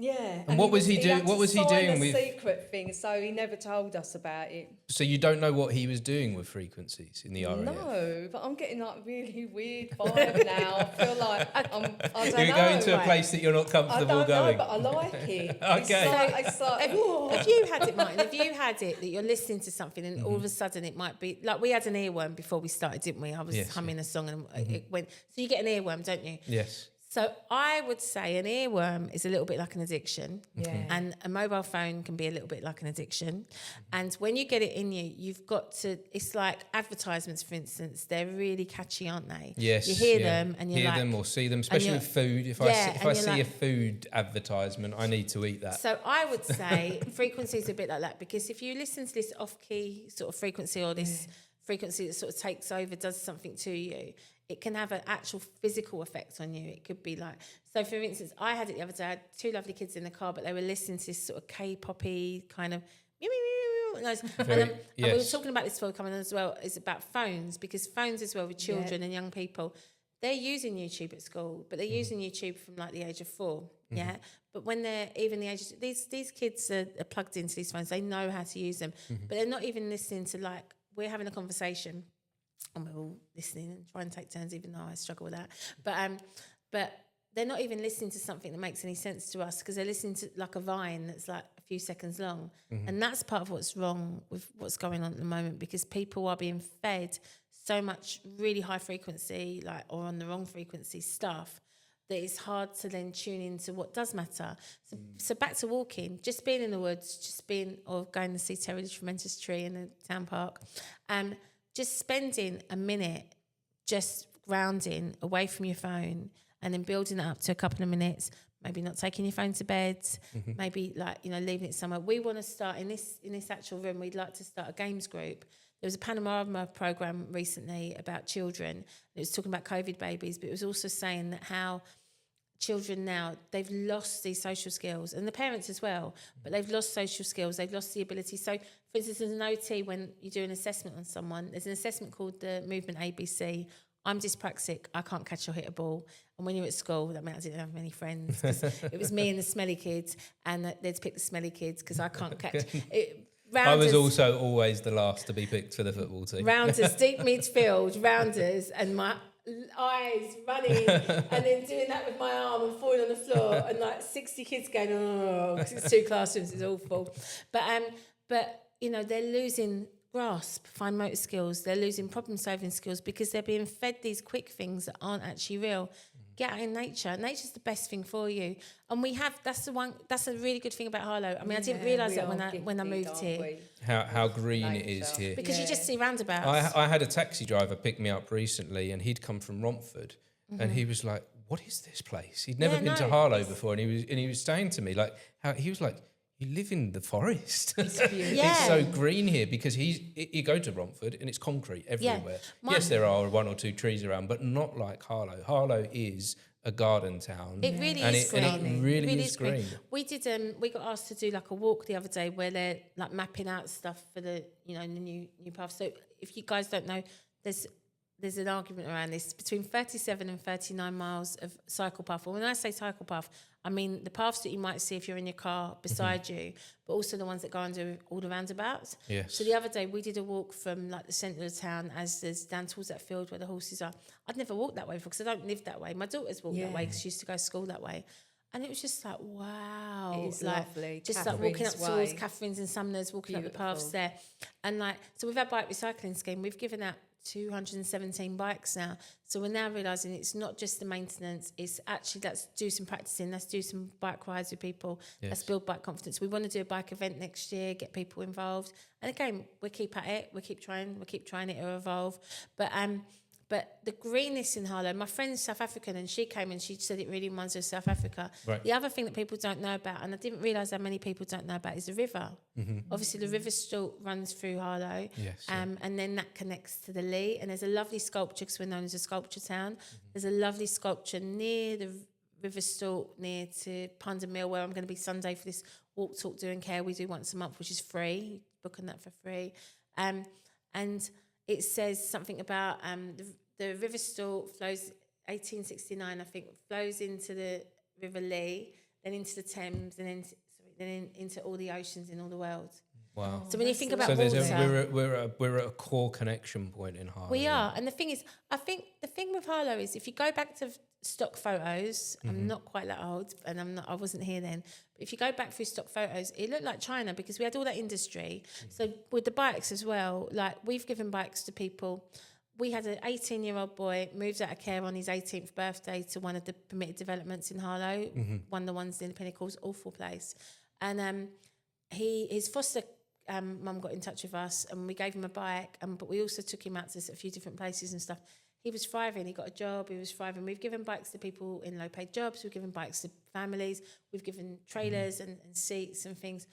Yeah. And what was he doing? What was he doing with secret thing? So he never told us about it. So you don't know what he was doing with frequencies in the RAF? No, but I'm getting like really weird vibe now. I feel like I don't know. You're going to a place that you're not comfortable going. I don't know, but I like it. Okay. It's like have you had it, Martin? Have you had it that you're listening to something and all of a sudden it might be like we had an earworm before we started, didn't we? I was humming a song and it went. So you get an earworm, don't you? Yes. So I would say an earworm is a little bit like an addiction. Yeah. And a mobile phone can be a little bit like an addiction. And when you get it in you, you've got to, it's like advertisements, for instance, they're really catchy, aren't they? Yes. You hear them and you're hear like... them or see them, especially with food. If I see a food advertisement, I need to eat that. So I would say frequency is a bit like that, because if you listen to this off-key sort of frequency or this frequency that sort of takes over, does something to you, it can have an actual physical effect on you. It could be like, so for instance, I had it the other day. I had two lovely kids in the car, but they were listening to this sort of K-poppy kind of and we were talking about this before coming on as well. It's about phones, because phones as well with children and young people, they're using YouTube at school, but they're using YouTube from like the age of 4. Yeah. But when they're even the age of, these kids are plugged into these phones. They know how to use them, but they're not even listening to, like, we're having a conversation and we're all listening and trying to take turns, even though I struggle with that. But they're not even listening to something that makes any sense to us, because they're listening to like a vine that's like a few seconds long. And that's part of what's wrong with what's going on at the moment, because people are being fed so much really high frequency, like, or on the wrong frequency stuff, that it's hard to then tune into what does matter. So back to walking, just being in the woods, or going to see Terry the Tremendous Tree in the town park, just spending a minute just grounding away from your phone, and then building that up to a couple of minutes, maybe not taking your phone to bed, maybe leaving it somewhere. We want to start in this actual room, we'd like to start a games group. There was a Panorama program recently about children. It was talking about COVID babies, but it was also saying that how children now, they've lost these social skills, and the parents as well, but they've lost social skills, they've lost the ability. So, for instance, there's an OT when you do an assessment on someone, there's an assessment called the movement ABC. I'm dyspraxic, I can't catch or hit a ball. And when you're at school, that meant I didn't have many friends. It was me and the smelly kids, and they'd pick the smelly kids because I can't catch it. Rounders, I was also always the last to be picked for the football team. Rounders, deep midfield, rounders, and my eyes running, and then doing that with my arm and falling on the floor, and like 60 kids going, oh, because it's 2 classrooms, it's awful. But they're losing grasp, fine motor skills, they're losing problem-solving skills, because they're being fed these quick things that aren't actually real. Get out in nature. Nature's the best thing for you. And that's a really good thing about Harlow. I mean, I didn't realise that when I moved here. How green it is here. Because you just see roundabouts. I had a taxi driver pick me up recently, and he'd come from Romford. and he was like, "What is this place?" He'd never been to Harlow before, and he was saying to me like how he was like, "You live in the forest. It's so green here," because you go to Romford and it's concrete everywhere. Yes, there are 1 or 2 trees around, but not like Harlow. Harlow is a garden town. It really is green. And it really is green. We did. We got asked to do like a walk the other day where they're like mapping out stuff for the the new path. So if you guys don't know, there's an argument around this between 37 and 39 miles of cycle path. And when I say cycle path, I mean the paths that you might see if you're in your car beside you, but also the ones that go under all the roundabouts. Yes. So the other day we did a walk from like the centre of the town as there's down towards that field where the horses are. I'd never walked that way before because I don't live that way. My daughter's walked that way because she used to go to school that way. And it was just like, wow. It's like, lovely. Just Catherine's like walking up towards way. Catherine's and Sumner's, walking up the paths there. And like, so with our bike recycling scheme, we've given out 217 bikes now. So we're now realising it's not just the maintenance, it's actually let's do some practicing, let's do some bike rides with people, let's build bike confidence. We want to do a bike event next year, get people involved. And again, we keep at it, we keep trying it to evolve. But the greenness in Harlow, my friend's South African and she came and she said it really reminds her of South Africa. Right. The other thing that people don't know about, and I didn't realise how many people don't know about, is the river. Obviously, the River Stort runs through Harlow, and then that connects to the Lee. And there's a lovely sculpture, because we're known as a sculpture town. There's a lovely sculpture near the River Stort, near to Ponder Mill, where I'm going to be Sunday for this walk, talk, do and care we do once a month, which is free, booking that for free. And it says something about the River Stort flows, 1869, I think, flows into the River Lee, then into the Thames, and then into all the oceans in all the world. Wow. So when you think about water, we're at a core connection point in Harlow. We are, and the thing is, I think the thing with Harlow is if you go back to stock photos, I'm not quite that old, and I wasn't here then. But if you go back through stock photos, it looked like China because we had all that industry. So with the bikes as well, like we've given bikes to people. We had an 18-year-old boy moved out of care on his 18th birthday to one of the permitted developments in Harlow, one of the ones in the Pinnacles, awful place. And his foster mum got in touch with us and we gave him a bike, but we also took him out to a few different places and stuff. He was thriving, he got a job, he was thriving. We've given bikes to people in low-paid jobs, we've given bikes to families, we've given trailers and seats and things.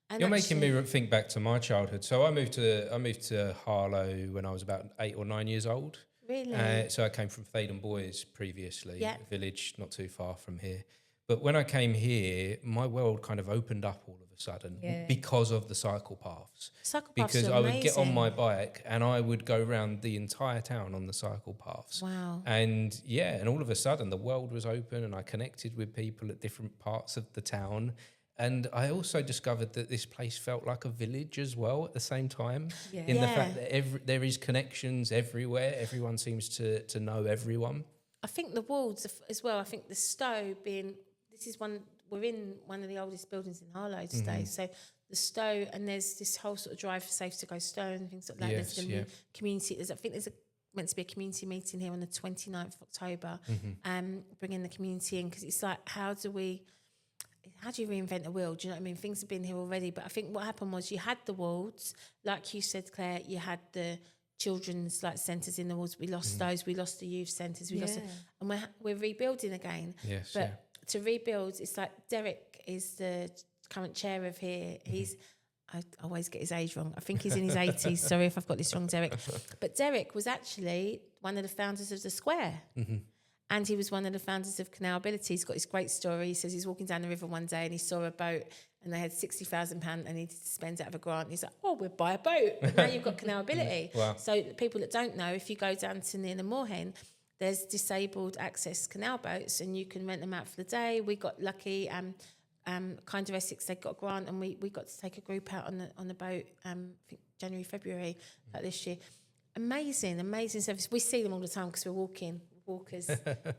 And you're making me think back to my childhood. So I moved to Harlow when I was about 8 or 9 years old. Really? So I came from Thaden Boys previously, a village not too far from here. But when I came here, my world kind of opened up all of a sudden because of the cycle paths. Because I would get on my bike and I would go around the entire town on the cycle paths. Wow. And and all of a sudden the world was open and I connected with people at different parts of the town. And I also discovered that this place felt like a village as well at the same time, in the fact that there is connections everywhere. Everyone seems to know everyone. I think the Wolds as well. I think the Stowe we're in one of the oldest buildings in Harlow today. So the Stowe, and there's this whole sort of drive for Safe to Go Stowe and things like that. Yes, there's going to be community. I think there's meant to be a community meeting here on the 29th of October, bringing the community in, because it's like, how do you reinvent the wheel? Do you know what I mean? Things have been here already, but I think what happened was you had the Wolds, like you said, Claire, you had the children's centres in the Wolds. We lost those. We lost the youth centres. And we're rebuilding again. Yes, but to rebuild, it's like Derek is the current chair of here. I always get his age wrong. I think he's in his 80s. Sorry if I've got this wrong, Derek. But Derek was actually one of the founders of the Square. And he was one of the founders of Canalability. He's got this great story. He says he's walking down the river one day and he saw a boat and they had £60,000 and he needed to spend out of a grant. And he's like, we'll buy a boat. But now you've got Canalability. Wow. So people that don't know, if you go down to near the Moorhen, there's disabled access canal boats and you can rent them out for the day. We got lucky. Kind of Essex, they got a grant and we got to take a group out on the boat, I think January, February like this year. Amazing service. We see them all the time because we're walkers,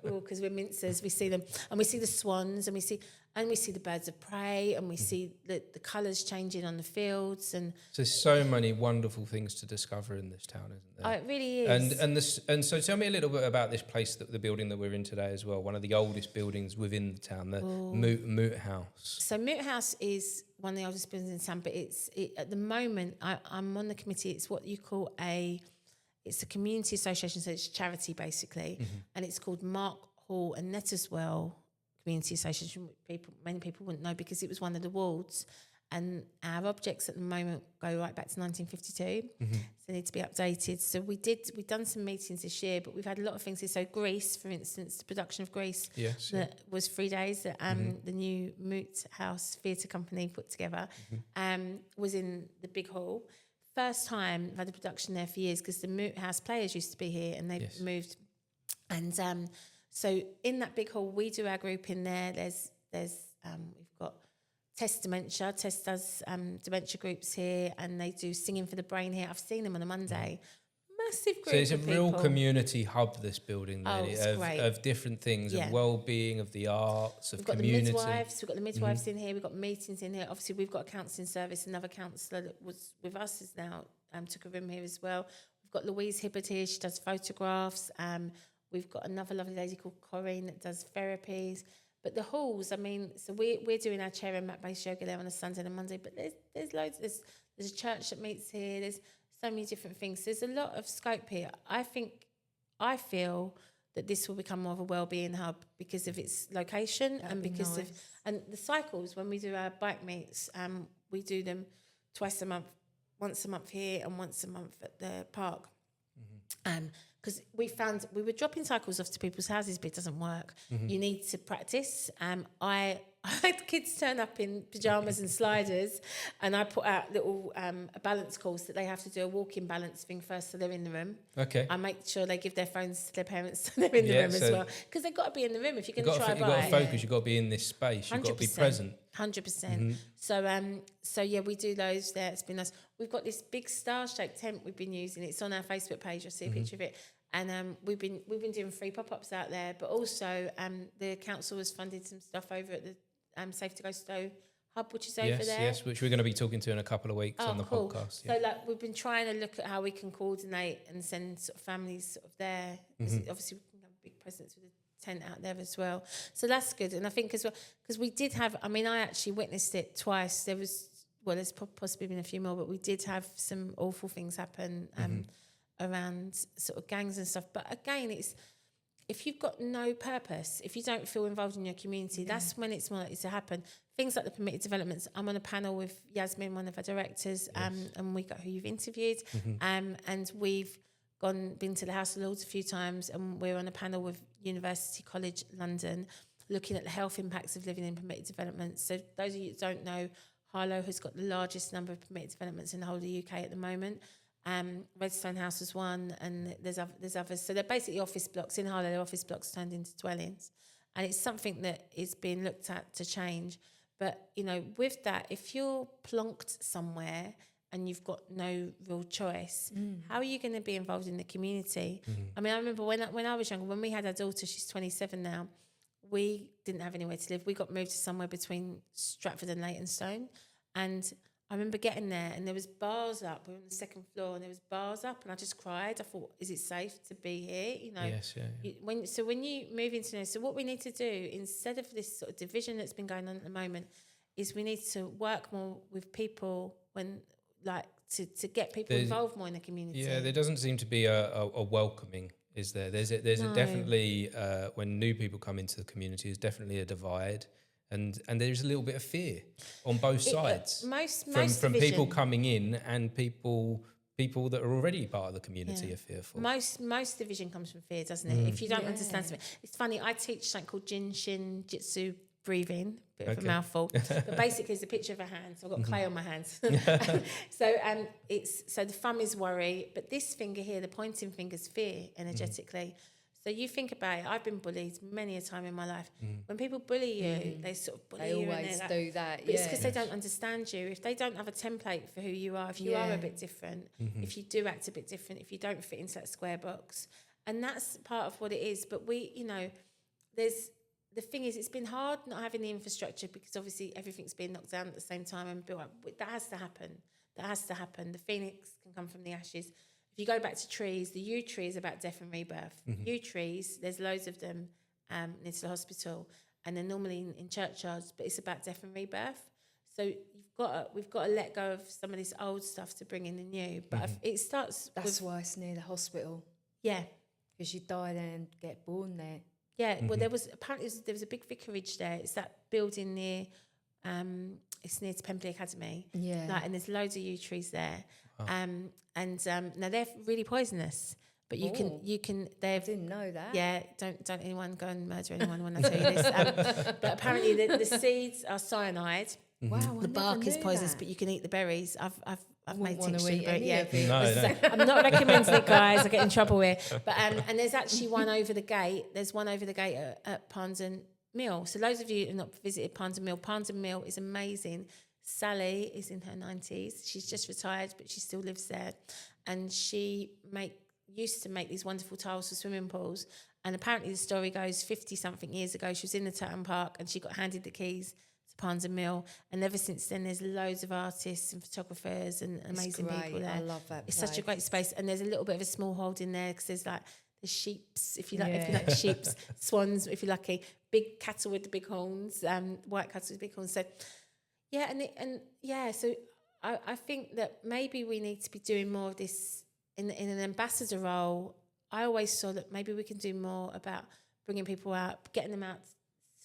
we're mincers. We see them and we see the swans and we see the birds of prey and we see the colours changing on the fields. And so there's so many wonderful things to discover in this town, isn't there? Oh, it really is. And so tell me a little bit about this place, the building that we're in today as well, one of the oldest buildings within the town, the Moot House. So Moot House is one of the oldest buildings in town, but at the moment I'm on the committee. It's what you call it's a community association, so it's a charity basically, and it's called Mark Hall and Netterswell Community Association. Many people wouldn't know because it was one of the wards. And our objects at the moment go right back to 1952, so they need to be updated. So we've done some meetings this year, but we've had a lot of things here. So Grease, for instance, the production of Grease, that was 3 days that the new Moot House Theatre Company put together, was in the big hall. First time I've had a production there for years because the Moot House players used to be here and they've moved. And so in that big hall, we do our group in there. There's we've got Test Dementia. Test does dementia groups here, and they do Singing for the Brain here. I've seen them on a Monday. Massive group. So it's a real community hub, this building, really, of different things, of well-being, of the arts, of community. We've got the midwives in here. We've got meetings in here. Obviously, we've got a counselling service. Another counsellor that was with us is now took a room here as well. We've got Louise Hibbard here. She does photographs. We've got another lovely lady called Corinne that does therapies. But the halls, I mean, so we're doing our chair and mat-based yoga there on a Sunday and a Monday, but there's loads. There's a church that meets here. There's so many different things. There's a lot of scope here. I feel that this will become more of a wellbeing hub because of its location and because of the cycles. When we do our bike meets, we do them twice a month, once a month here and once a month at the park. Because we found we were dropping cycles off to people's houses, but it doesn't work. You need to practice. I had kids turn up in pyjamas and sliders, and I put out little a balance course that they have to do a walking balance thing first, so they're in the room. Okay. I make sure they give their phones to their parents, so they're in the room as well, because they've got to be in the room if you're going to try. You've got to focus. You've got to be in this space. You've got to be present. 100%. So yeah, we do those there. It's been nice. We've got this big star-shaped tent we've been using. It's on our Facebook page. You'll see a picture of it. And we've been doing free pop-ups out there, but also the council has funded some stuff over at the Safe to Go Stowe hub, which is over there. Yes, which we're going to be talking to in a couple of weeks on the podcast. Yeah. So we've been trying to look at how we can coordinate and send sort of families sort of there. Obviously, we can have a big presence with a tent out there as well. So that's good. And I think as well, because we did have, I mean, I actually witnessed it twice. There's possibly been a few more, but we did have some awful things happen around sort of gangs and stuff. But again, it's if you've got no purpose, if you don't feel involved in your community, that's when it's more likely to happen. Things like the permitted developments. I'm on a panel with Yasmin, one of our directors, and we got who you've interviewed, and we've been to the House of Lords a few times, and we're on a panel with University College London looking at the health impacts of living in permitted developments. So those of you that don't know, Harlow has got the largest number of permitted developments in the whole of the UK at the moment. Redstone House was one, and there's others. So they're basically office blocks in Harlow. They're office blocks turned into dwellings, and it's something that is being looked at to change. But with that, if you're plonked somewhere and you've got no real choice, how are you going to be involved in the community? I mean, I remember when I was younger, when we had our daughter, she's 27 now. We didn't have anywhere to live. We got moved to somewhere between Stratford and Leytonstone, and I remember getting there and there was bars up. We were on the second floor and there was bars up, and I just cried. I thought, is it safe to be here? Yes, yeah. When you move into this, so what we need to do, instead of this sort of division that's been going on at the moment, is we need to work more with people to get people involved more in the community. Yeah, there doesn't seem to be a welcoming, is there? There's definitely, when new people come into the community, there's definitely a divide. And there's a little bit of fear on both sides. From people coming in and people that are already part of the community are fearful. Most division comes from fear, doesn't it? If you don't understand something. It's funny, I teach something called Jin Shin Jitsu breathing, bit of a mouthful. But basically it's a picture of a hand. So I've got clay on my hands. So the thumb is worry, but this finger here, the pointing finger, is fear energetically. So you think about it, I've been bullied many a time in my life. When people bully you, they sort of bully you. They always do that, But it's because they don't understand you. If they don't have a template for who you are, if you are a bit different, if you do act a bit different, if you don't fit into that square box. And that's part of what it is. But the thing is, it's been hard not having the infrastructure because obviously everything's being knocked down at the same time and built up. That has to happen. The phoenix can come from the ashes. If you go back to trees, the yew tree is about death and rebirth. Yew trees, there's loads of them near the hospital, and they're normally in churchyards, but it's about death and rebirth. So we've got to let go of some of this old stuff to bring in the new. But it starts. That's why it's near the hospital. Yeah, because you die there and get born there. Yeah. Well, there was a big vicarage there. It's that building near. It's near to Pemberley Academy. Yeah. And there's loads of yew trees there. Wow. Now they're really poisonous. But you can. I didn't know that. Yeah, don't anyone go and murder anyone when I tell you this. But apparently the seeds are cyanide. Wow, the bark is poisonous, but you can eat the berries. I've made tincture. No. I'm not recommending it, guys. I get in trouble here. But and there's actually one over the gate. There's one over the gate at Parndon Mill. So loads of you have not visited Parndon Mill. Parndon Mill is amazing. Sally is in her 90s. She's just retired, but she still lives there, and she used to make these wonderful tiles for swimming pools. And apparently the story goes 50-something years ago, she was in the Tatton Park and she got handed the keys to Parndon Mill. And ever since then, there's loads of artists and photographers and amazing people there. I love that It's place. such a great space. And there's a little bit of a small hold in there because there's like the sheeps, if you like sheeps, swans, if you're lucky, big cattle with the big horns, white cattle with big horns. So, so I think that maybe we need to be doing more of this in an ambassador role. I always saw that maybe we can do more about bringing people out, getting them out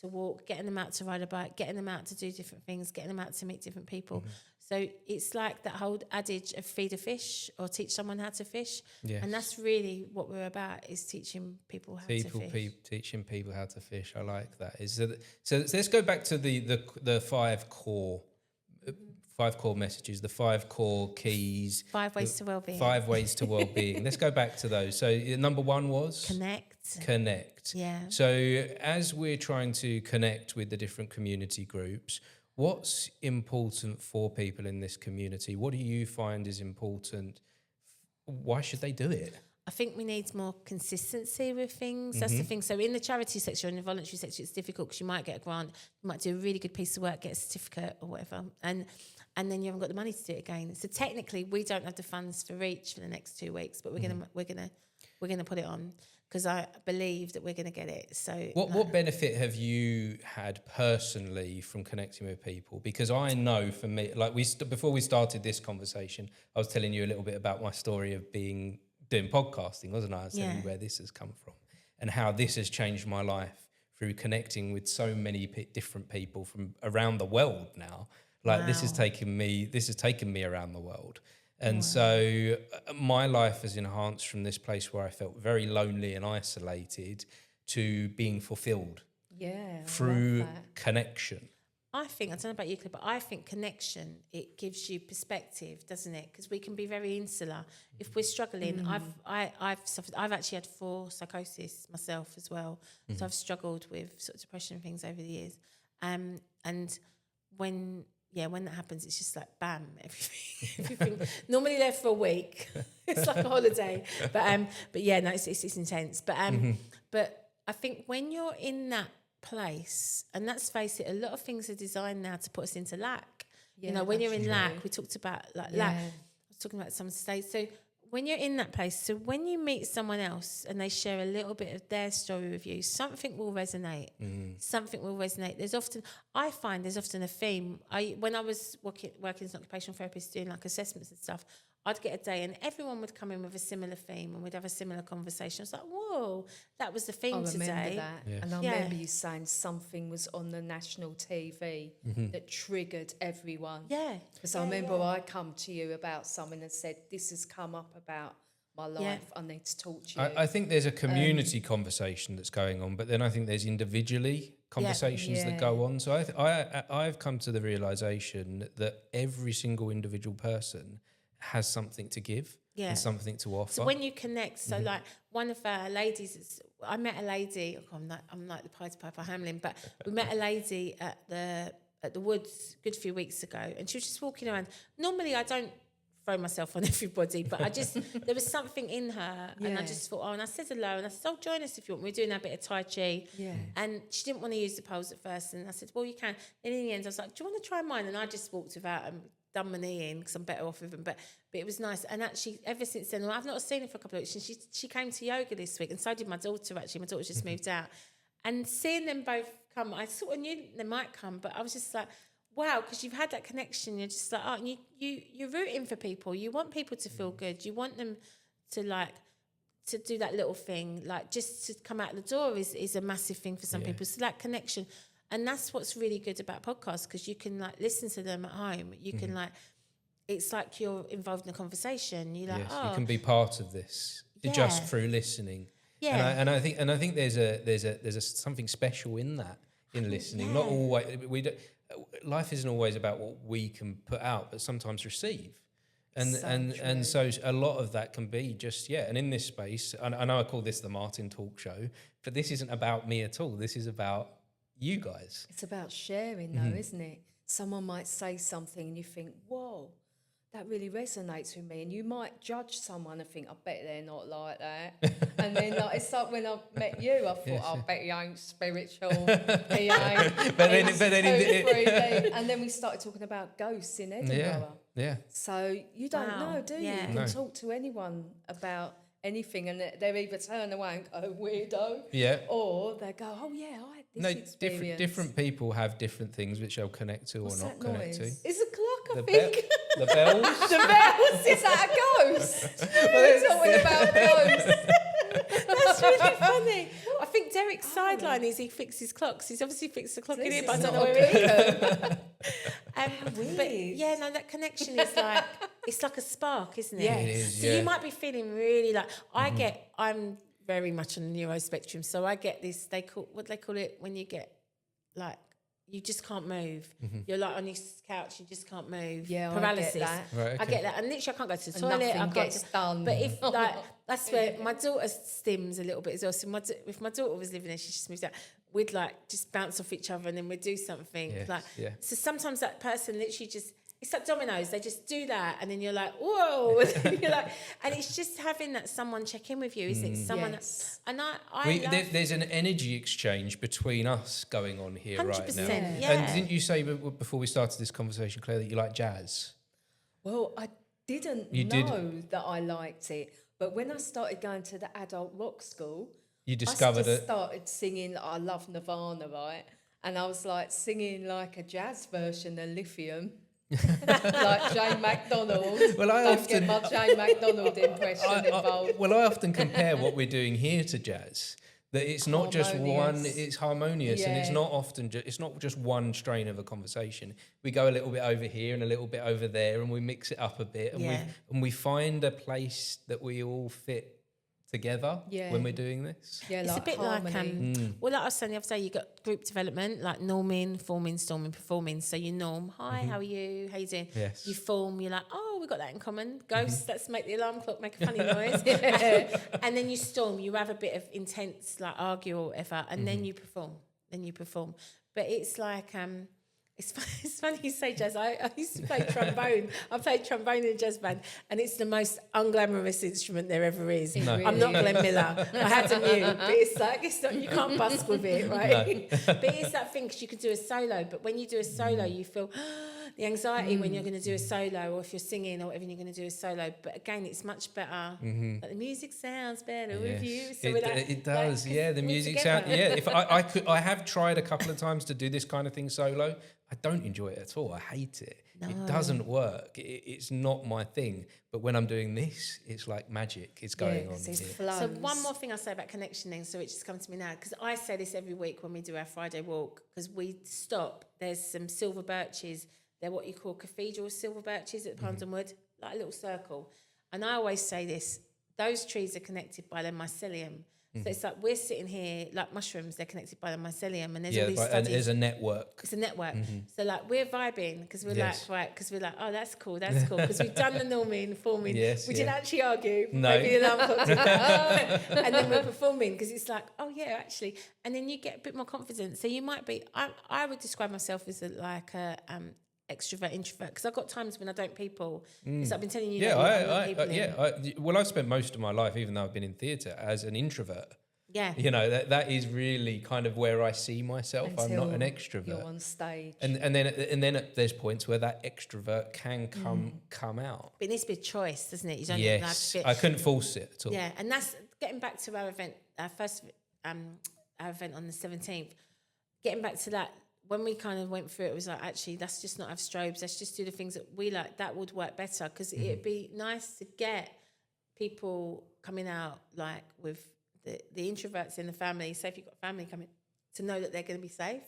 to walk, getting them out to ride a bike, getting them out to do different things, getting them out to meet different people. So it's like that whole adage of feed a fish or teach someone how to fish. Yes. And that's really what we're about, is teaching people how to fish. Teaching people how to fish. I like that. So let's go back to the five core messages, the 5 core keys. 5 ways to wellbeing. 5 ways to wellbeing. Let's go back to those. So number 1 was? Connect. Yeah. So as we're trying to connect with the different community groups, what's important for people in this community? What do you find is important? Why should they do it? I think we need more consistency with things. That's the thing. So in the charity sector and the voluntary sector, it's difficult because you might get a grant, you might do a really good piece of work, get a certificate or whatever, and then you haven't got the money to do it again. So technically, we don't have the funds for Reach for the next 2 weeks, but we're gonna put it on because I believe that we're gonna get it. So what benefit have you had personally from connecting with people? Because I know for me, like before we started this conversation, I was telling you a little bit about my story of doing podcasting, wasn't I? I was telling you where this has come from and how this has changed my life through connecting with so many different people from around the world now. Like this has taken me around the world. And so my life has enhanced from this place where I felt very lonely and isolated to being fulfilled through connection. I don't know about you, Claire, but I think connection, it gives you perspective, doesn't it? Because we can be very insular. If we're struggling, I've actually had 4 psychosis myself as well. So I've struggled with sort of depression and things over the years. And when that happens, it's just like bam, everything. Normally there for a week. It's like a holiday. But yeah, no, it's intense. But I think when you're in that place, and let's face it, a lot of things are designed now to put us into lack. When you're in lack, we talked about lack. I was talking about some states. So when you're in that place, so when you meet someone else and they share a little bit of their story with you, something will resonate. Something will resonate. I find there's often a theme. When I was working as an occupational therapist doing like assessments and stuff, I'd get a day and everyone would come in with a similar theme and we'd have a similar conversation. I was like, whoa, that was the theme today. I remember that. Yeah. And I remember you saying something was on the national TV that triggered everyone. Yeah. Because I remember I come to you about something and said, this has come up about my life. I need to talk to you. I think there's a community conversation that's going on, but then I think there's individually conversations that go on. So I've come to the realisation that every single individual person has something to give and something to offer. So when you connect, like one of our ladies, I met a lady. I'm like the Pied Piper Hamlin, but we met a lady at the Woods a good few weeks ago, and she was just walking around. Normally, I don't throw myself on everybody, but there was something in her, and I just thought, and I said hello, and I said, join us if you want. We're doing a bit of Tai Chi, and she didn't want to use the poles at first, and I said, well, you can. And in the end, I was like, do you want to try mine? And I just walked without them. Done my knee in because I'm better off with them, but it was nice. And actually, ever since then, I've not seen her for a couple of weeks. And she came to yoga this week, and so did my daughter. Actually, my daughter just moved out, and seeing them both come, I sort of knew they might come, but I was just like, wow, because you've had that connection. You're just like, oh, and you're rooting for people. You want people to feel good. You want them to to do that little thing. Like just to come out the door is a massive thing for some people. So that connection. And that's what's really good about podcasts, because you can like listen to them at home. You can like, it's like you're involved in a conversation. You're like, you can be part of this just through listening. Yeah. And I think there's a something special in that, in listening. Yeah. Not always life isn't always about what we can put out, but sometimes receive. And so a lot of that can be just and in this space, I know I call this the Martin Talk Show, but this isn't about me at all. This is about you guys. It's about sharing though, isn't it? Someone might say something and you think, whoa, that really resonates with me, and you might judge someone and think, I bet they're not like that. And then like, it's like when I met you, I thought, I bet he ain't spiritual. He ain't. but then and then we started talking about ghosts in Edinburgh. Yeah. So you don't know, do you? Yeah. You can talk to anyone about anything, and they either turn away and go weirdo, or they go, oh yeah, I had this experience. Different people have different things which they'll connect to or not connect to. It's a clock, I think. The bells. The bells. Is that a ghost? We're talking about ghosts. That's really funny. I think Derek's sideline is he fixes clocks. He's obviously fixed the clock in here, but I don't know where it is. But yeah, no, that connection is like, it's like a spark, isn't it? Yeah, it is, so you might be feeling really like, I'm very much on the neuro spectrum, so I get this, what do they call it when you get like, you just can't move. You're like on your couch, you just can't move. Yeah, paralysis. I get that. Right, okay. I get that, and literally I can't go to the And toilet. nothing gets done. But if like that's where my daughter stims a little bit as well. So if my daughter was living there, she just moves out. We'd like just bounce off each other, and then we'd do something. So sometimes that person literally just. It's like dominoes. They just do that, and then you're like, "Whoa!" And you're like, and it's just having that someone check in with you. Is it someone? Yes. And I love there's an energy exchange between us going on here 100%, right now. yeah. And didn't you say before we started this conversation, Claire, that you like jazz? Well, I didn't know that I liked it, but when I started going to the adult rock school, You discovered I it. started singing. I love Nirvana, right? And I was like singing like a jazz version of Lithium. Like Jane MacDonald. Well, I Don't often get my Jane MacDonald impression involved. I often compare what we're doing here to jazz. That it's not just one; it's harmonious, and it's not often. It's not just one strain of a conversation. We go a little bit over here and a little bit over there, and we mix it up a bit, and we find a place that we all fit together when we're doing this. Yeah, it's like a bit harmony. like well, like I was saying the other day, you got group development, like norming, forming, storming, performing. So you norm, hi, how are you? How you doing? Yes. You form, you're like, oh, we got that in common. Ghosts, let's make the alarm clock make a funny noise. And then you storm, you have a bit of intense like argue or whatever, and then you perform. But it's like it's funny you say jazz. I used to play trombone. I played trombone in a jazz band, and it's the most unglamorous instrument there ever is. No. I'm not Glenn Miller. I had to mute, but it's not. You can't busk with it, right? But it's that thing because you could do a solo, but when you do a solo, you feel the anxiety when you're going to do a solo, or if you're singing or whatever, and you're going to do a solo. But again, it's much better. Like the music sounds better with you. So it does. The music sound. Yeah, if I have tried a couple of times to do this kind of thing solo. I don't enjoy it at all. I hate it. No. It doesn't work. It's not my thing. But when I'm doing this, it's like magic. It's going on. So one more thing I say about connection then, so it just comes to me now, because I say this every week when we do our Friday walk, because we stop. There's some silver birches. They're what you call cathedral silver birches at Pondon Wood, like a little circle. And I always say this, those trees are connected by their mycelium. So it's like we're sitting here like mushrooms, they're connected by the mycelium, and there's all these studies. And there's a network. It's a network. So like we're vibing because we're like, oh, that's cool, because we've done the norming, forming. We didn't actually argue. No. Maybe the alarm clock did. And then we're performing because it's like, oh yeah, actually. And then you get a bit more confidence. So you might be, I would describe myself as extrovert, introvert, because I've got times when I don't people. So I've been telling you. I've spent most of my life, even though I've been in theatre, as an introvert. Yeah. You know, that is really kind of where I see myself. Until I'm not an extrovert. You're on stage. And then there's points where that extrovert can come out. But it needs to be a choice, doesn't it? You don't yes. have to I couldn't force it at all. Yeah, and that's getting back to our event, our first our event on the 17th. Getting back to that, when we kind of went through it, was like, actually, let's just not have strobes. Let's just do the things that we like. That would work better, because it'd be nice to get people coming out, like with the introverts in the family. Say if you've got family coming, to know that they're going to be safe.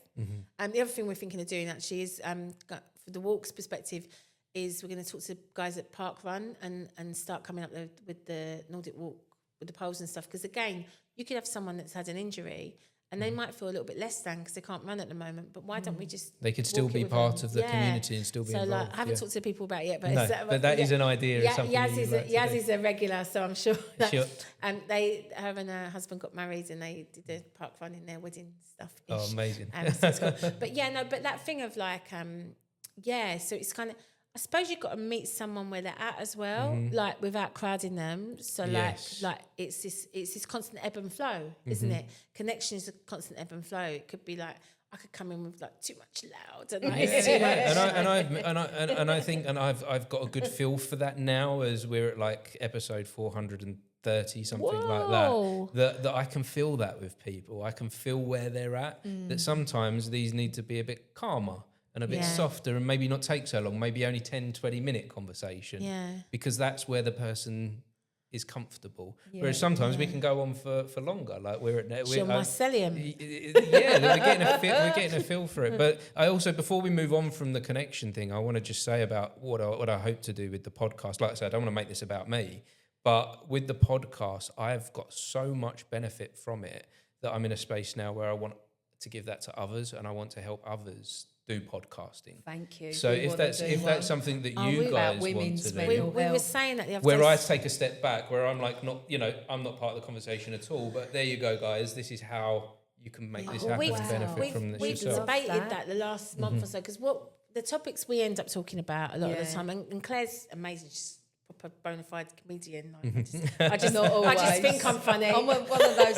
And the other thing we're thinking of doing actually is, for the walks perspective, is we're going to talk to guys at Park Run and start coming up there with the Nordic walk with the poles and stuff. Because again, you could have someone that's had an injury and they might feel a little bit less than because they can't run at the moment. But why don't we just... They could still be part of the community and still be involved. Like, I haven't talked to people about it yet. But, but that is an idea. Yaz is a regular, so I'm sure. Her and her husband got married and they did the Park Run in their wedding stuff. Oh, amazing. So it's cool. But that thing of like, so it's kind of... I suppose you've got to meet someone where they're at as well, like without crowding them. So like it's this constant ebb and flow, isn't it? Connection is a constant ebb and flow. It could be like I could come in with like too much loud and like it's too much. And I think I've got a good feel for that now, as we're at like episode 430, something like that I can feel that with people. I can feel where they're at. That sometimes these need to be a bit calmer and a bit softer, and maybe not take so long, maybe only 10-20 minute conversation, because that's where the person is comfortable. Whereas sometimes we can go on for longer, like we're at mycelium. We're getting a feel for it. But I also, before we move on from the connection thing, I want to just say about what I hope to do with the podcast. Like I said, I don't want to make this about me, but with the podcast, I've got so much benefit from it that I'm in a space now where I want to give that to others, and I want to help others do podcasting. Thank you. So if that's something that you guys want to do, we were saying that the other where day. I take a step back, where I'm like, I'm not part of the conversation at all. But there you go, guys. This is how you can make this happen and benefit from this we've yourself. We've debated that the last month or so, because what the topics we end up talking about a lot of the time, and Claire's amazing. She's a bona fide comedian. I just think I'm funny. I'm one of those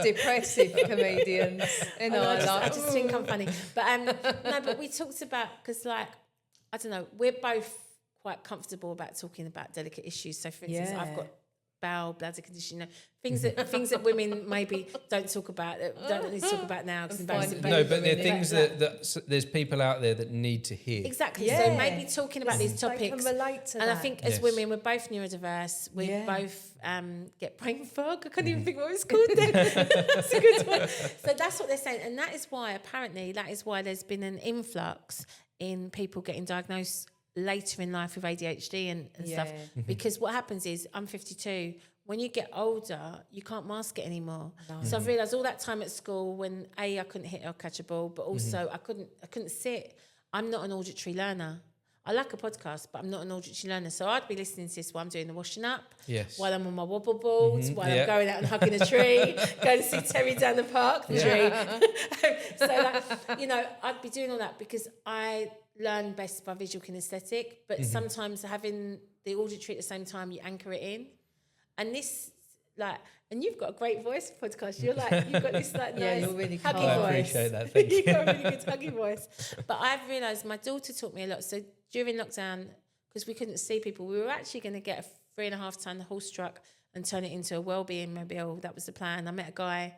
depressive comedians. I just think I'm funny. But but we talked about, because like, I don't know, we're both quite comfortable about talking about delicate issues. So for instance, I've got bowel, bladder condition, things that women maybe don't talk about, don't need to talk about now because embarrassing. No, but there are things that there's people out there that need to hear. Exactly. So maybe talking about these topics. They can relate to and that. I think as women, we're both neurodiverse. We both get brain fog. I can't even think what it's called then. That's a good one. So that's what they're saying. And that is why there's been an influx in people getting diagnosed later in life with ADHD and stuff, because what happens is, I'm 52, when you get older you can't mask it anymore. So I've realised all that time at school, when I couldn't hit or catch a ball, but also I couldn't sit. I'm not an auditory learner. I like a podcast, but I'm not an auditory learner. So I'd be listening to this while I'm doing the washing up, while I'm on my wobble boards, while I'm going out and hugging a tree, going to see Terry down the park, the tree. So I'd be doing all that because I learn best by visual kinesthetic, but sometimes having the auditory at the same time, you anchor it in. And this, and you've got a great voice for podcast. You've got this nice you're really huggy voice. I appreciate that. Thank you. You've got a really good huggy voice. But I've realised my daughter taught me a lot. So during lockdown, because we couldn't see people, we were actually going to get a 3.5 ton horse truck and turn it into a Wellbeing mobile. That was the plan. I met a guy.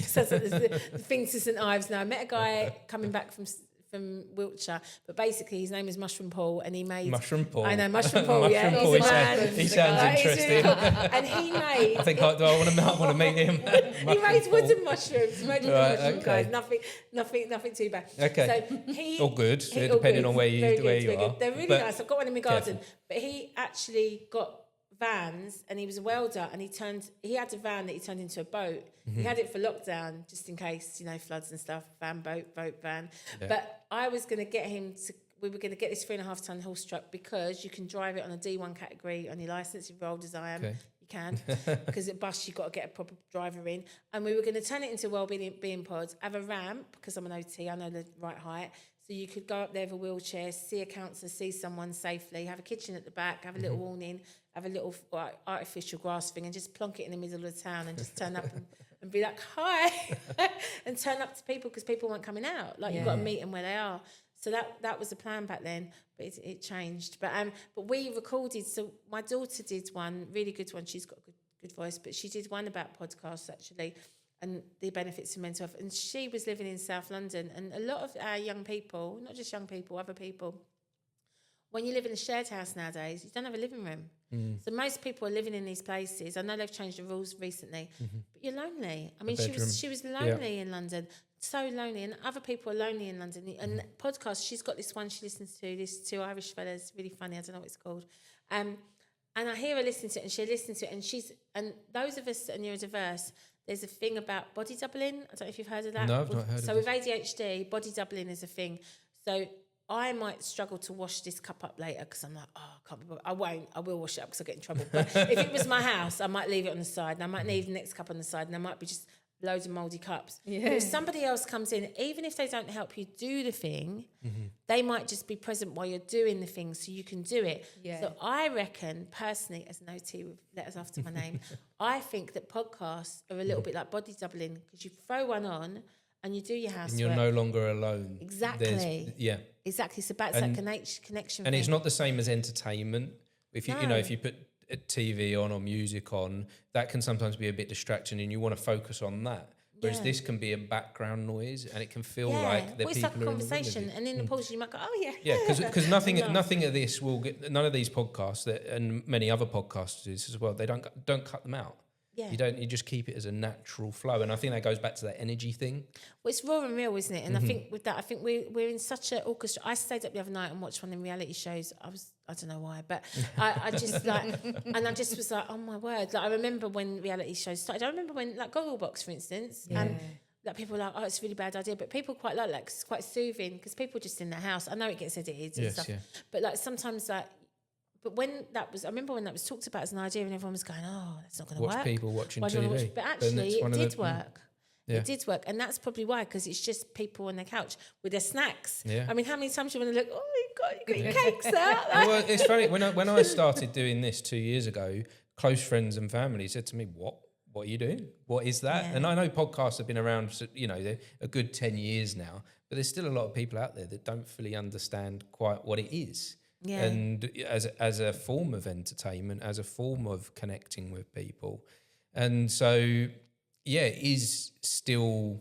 So the thing to St Ives now. I met a guy coming back from Wiltshire, but basically his name is Mushroom Paul, and he made Mushroom Paul. I know Mushroom Paul. Mushroom Paul. He's a man. He sounds interesting. Really cool. And he made. I think I want to meet him. He made wooden mushrooms. Guys. Nothing too bad. Okay. So he all good. Depending on where you are. They're really nice. I've got one in my garden, but he actually got vans, and he was a welder, and he had a van that he turned into a boat. He had it for lockdown, just in case, floods and stuff, boat van. But I was going to get we were going to get this 3.5 ton horse truck, because you can drive it on a D1 category on your licence, if you're old as I am. You can, because at bus you've got to get a proper driver in. And we were going to turn it into Wellbeing pods, have a ramp, because I'm an OT, I know the right height. So you could go up there with a wheelchair, see a counsellor, see someone safely, have a kitchen at the back, have a little awning, have a little artificial grass thing, and just plonk it in the middle of the town and just turn up and be like, hi, and turn up to people, because people weren't coming out. You've got to meet them where they are. So that was the plan back then, but it changed. But we recorded, so my daughter did one, really good one. She's got a good voice, but she did one about podcasts, actually. and the benefits of mental health. And she was living in South London, and a lot of our young people, not just young people, other people, when you live in a shared house nowadays, you don't have a living room. So most people are living in these places. I know they've changed the rules recently, but you're lonely. I mean, she was lonely in London, so lonely, and other people are lonely in London. And podcasts, she's got this one she listens to, these two Irish fellas, really funny, I don't know what it's called. And I hear her listen to it, and she listens to it, and those of us that are neurodiverse, there's a thing about body doubling. I don't know if you've heard of that. No, I've not heard of it. So with ADHD, body doubling is a thing. So I might struggle to wash this cup up later because I'm like, I can't be bothered. I won't. I will wash it up because I get in trouble. But if it was my house, I might leave it on the side, and I might leave the next cup on the side, and there might be just loads of mouldy cups. Yeah. But if somebody else comes in, even if they don't help you do the thing, they might just be present while you're doing the thing so you can do it. Yeah. So I reckon, personally, as an OT with letters after my name, I think that podcasts are a little bit like body doubling, because you throw one on and you do your housework. And you're no longer alone. Exactly. Exactly. So back to that connection And thing. It's not the same as entertainment. If you if you put a TV on or music on, that can sometimes be a bit distracting, and you want to focus on that. Whereas this can be a background noise, and it can feel like the people it's like a are conversation, and in the pause you might go, oh yeah. Yeah, because nothing of this will get, none of these podcasts and many other podcasts as well, they don't cut them out. Yeah. You just keep it as a natural flow. And I think that goes back to that energy thing. Well, it's raw and real, isn't it? And I think with that, we're in such an orchestra. I stayed up the other night and watched one of the reality shows. I don't know why, but I just and I just was like, oh my word. Like, I remember when reality shows started. I remember when, like, Gogglebox, for instance, like, people are like, oh, it's a really bad idea, but people quite like that 'cause it's quite soothing, because people just in their house. I know it gets edited and stuff, but like sometimes like. But I remember when that was talked about as an idea, and everyone was going, "Oh, that's not going to work." People watching TV. But actually, it did work. It did work, and that's probably why, because it's just people on their couch with their snacks. Yeah. I mean, how many times do you want to look? Oh my God, you got your cakes out. Well, it's funny when I started doing this 2 years ago. Close friends and family said to me, "What are you doing? What is that?" Yeah. And I know podcasts have been around, they're a good 10 years now, but there's still a lot of people out there that don't fully understand quite what it is. Yeah. And as a form of entertainment, as a form of connecting with people. And so, this is still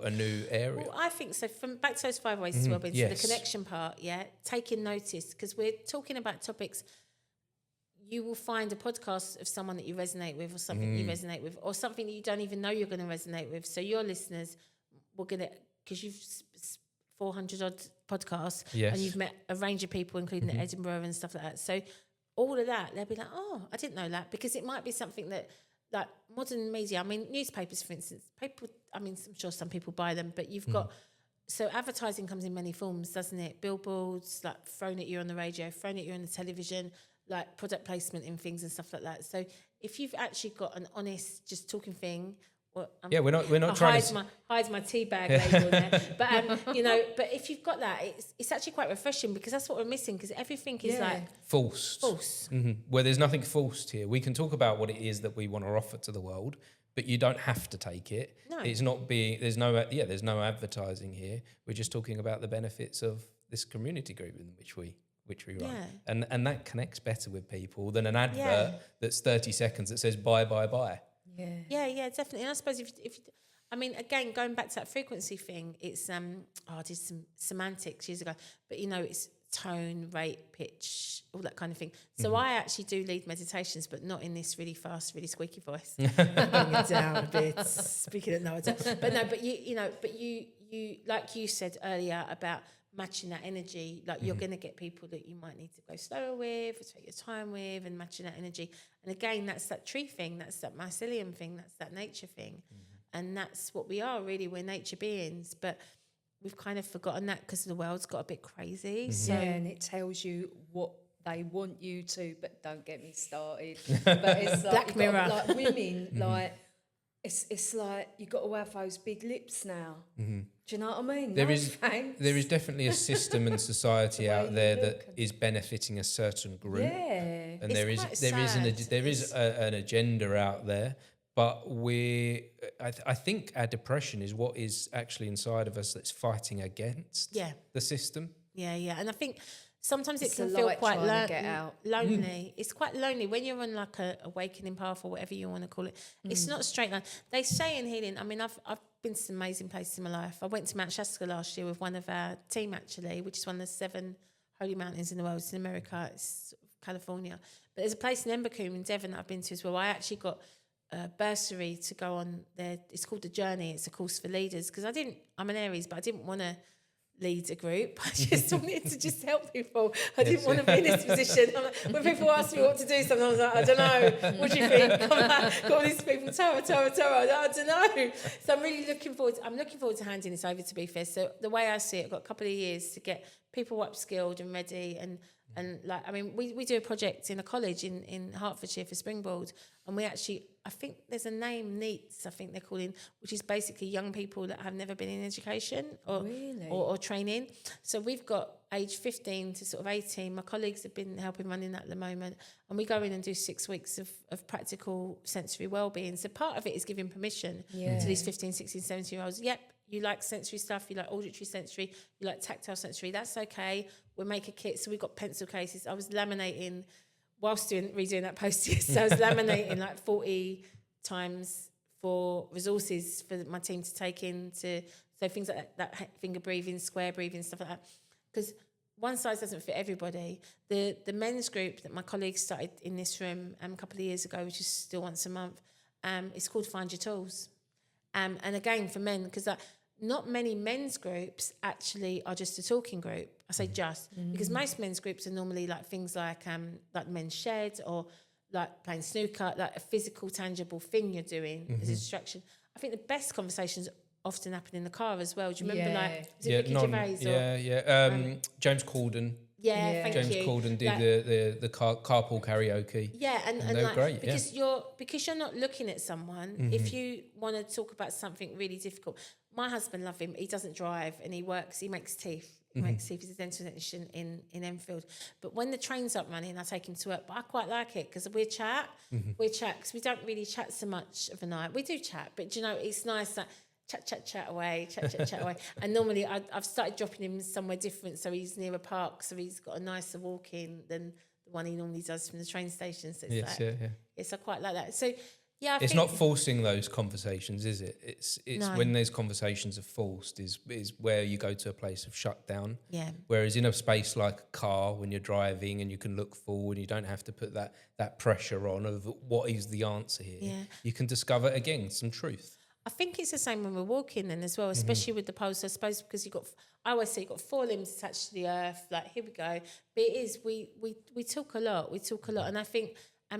a new area. Well, I think so. From back to those 5 ways to wellbeing, so the connection part, taking notice, because we're talking about topics. You will find a podcast of someone that you resonate with, or something you resonate with, or something that you don't even know you're going to resonate with. So your listeners will get it, because you've 400 odd podcasts, and you've met a range of people, including the Edinburgh and stuff like that. So all of that, they'll be like, oh, I didn't know that, because it might be something that, like, modern media, I mean, newspapers, for instance, I'm sure some people buy them, but you've got, so advertising comes in many forms, doesn't it? Billboards, like, thrown at you on the radio, thrown at you on the television, like product placement in things and stuff like that. So if you've actually got an honest, just talking thing, we're not trying to hide my tea bag label there, but but if you've got that, it's actually quite refreshing, because that's what we're missing, because everything is like false. Where there's nothing forced here. We can talk about what it is that we want to offer to the world, but you don't have to take it. No. It's not being, there's no advertising here. We're just talking about the benefits of this community group in which we run. And that connects better with people than an advert that's 30 seconds that says buy. Yeah, definitely. And I suppose if again, going back to that frequency thing, it's I did some semantics years ago, but it's tone, rate, pitch, all that kind of thing. So I actually do lead meditations, but not in this really fast, really squeaky voice. Bring it down a bit. Speaking of but you like you said earlier about matching that energy, like you're going to get people that you might need to go slower with, or take your time with, and matching that energy. And again, that's that tree thing, that's that mycelium thing, that's that nature thing. And that's what we are, really. We're nature beings, but we've kind of forgotten that because the world's got a bit crazy. So and it tells you what they want you to, but don't get me started. But it's like Black Mirror. Like women, like it's like you got to have those big lips now. Do you know what I mean? There is definitely a system and society out there that is benefiting a certain group. Yeah, and there is an agenda out there. But I think our depression is what is actually inside of us that's fighting against the system. Yeah, and I think sometimes it can feel quite lonely. It's quite lonely when you're on like a awakening path or whatever you want to call it. It's not a straight line. They say in healing, I mean, I've been to some amazing places in my life. I went to Mount Shasta last year with one of our team, actually, which is one of the 7 holy mountains in the world. It's in America. It's California. But there's a place in Embercombe in Devon that I've been to as well. I actually got a bursary to go on there. It's called The Journey. It's a course for leaders, because I'm an Aries, but I didn't want to lead a group. I just wanted to just help people. I didn't want to be in this position. When people ask me what to do, sometimes I'm like, I don't know. What do you think? I'm like, got all these people, Tara. I don't know. So I'm really looking forward to handing this over, to be fair. So the way I see it, I've got a couple of years to get people upskilled and ready, and like, I mean, we do a project in a college in Hertfordshire for Springboard, and we actually, I think there's a name, NEETs, I think they're calling, which is basically young people that have never been in education or training. So we've got age 15 to sort of 18. My colleagues have been helping running that at the moment, and we go in and do 6 weeks of practical sensory wellbeing. So part of it is giving permission to these 15, 16, 17-year-olds. Yep, you like sensory stuff, you like auditory sensory, you like tactile sensory, that's okay. We'll make a kit. So we've got pencil cases. I was laminating whilst redoing that post. So I was laminating like 40 times for resources for my team to take into, so things like that finger breathing, square breathing, stuff like that. Because one size doesn't fit everybody. The men's group that my colleagues started in this room a couple of years ago, which is still once a month, it's called Find Your Tools. And again, for men, because not many men's groups actually are just a talking group. I say because most men's groups are normally like things like men's shed, or like playing snooker, like a physical, tangible thing you're doing as a distraction. I think the best conversations often happen in the car as well. Do you remember Ricky Gervais? James Corden. James Corden did the carpool karaoke. Yeah, and they were great. Because you're not looking at someone. If you want to talk about something really difficult, my husband, love him. He doesn't drive, and he makes teeth. He's a dental technician in Enfield. But when the trains aren't running, I take him to work. But I quite like it because we chat. Because we don't really chat so much of a night. We do chat, but it's nice that chat away. And normally I've started dropping him somewhere different, so he's near a park, so he's got a nicer walk in than the one he normally does from the train station. So it's I quite like that. So yeah, it's not forcing those conversations, is it? It's no. When those conversations are forced is where you go to a place of shutdown. Yeah. Whereas in a space like a car, when you're driving and you can look forward, you don't have to put that pressure on of what is the answer here. Yeah. You can discover again some truth. I think it's the same when we're walking then as well, especially with the pose. I suppose because I always say you've got 4 limbs attached to the earth, like here we go. But it is, we talk a lot, and I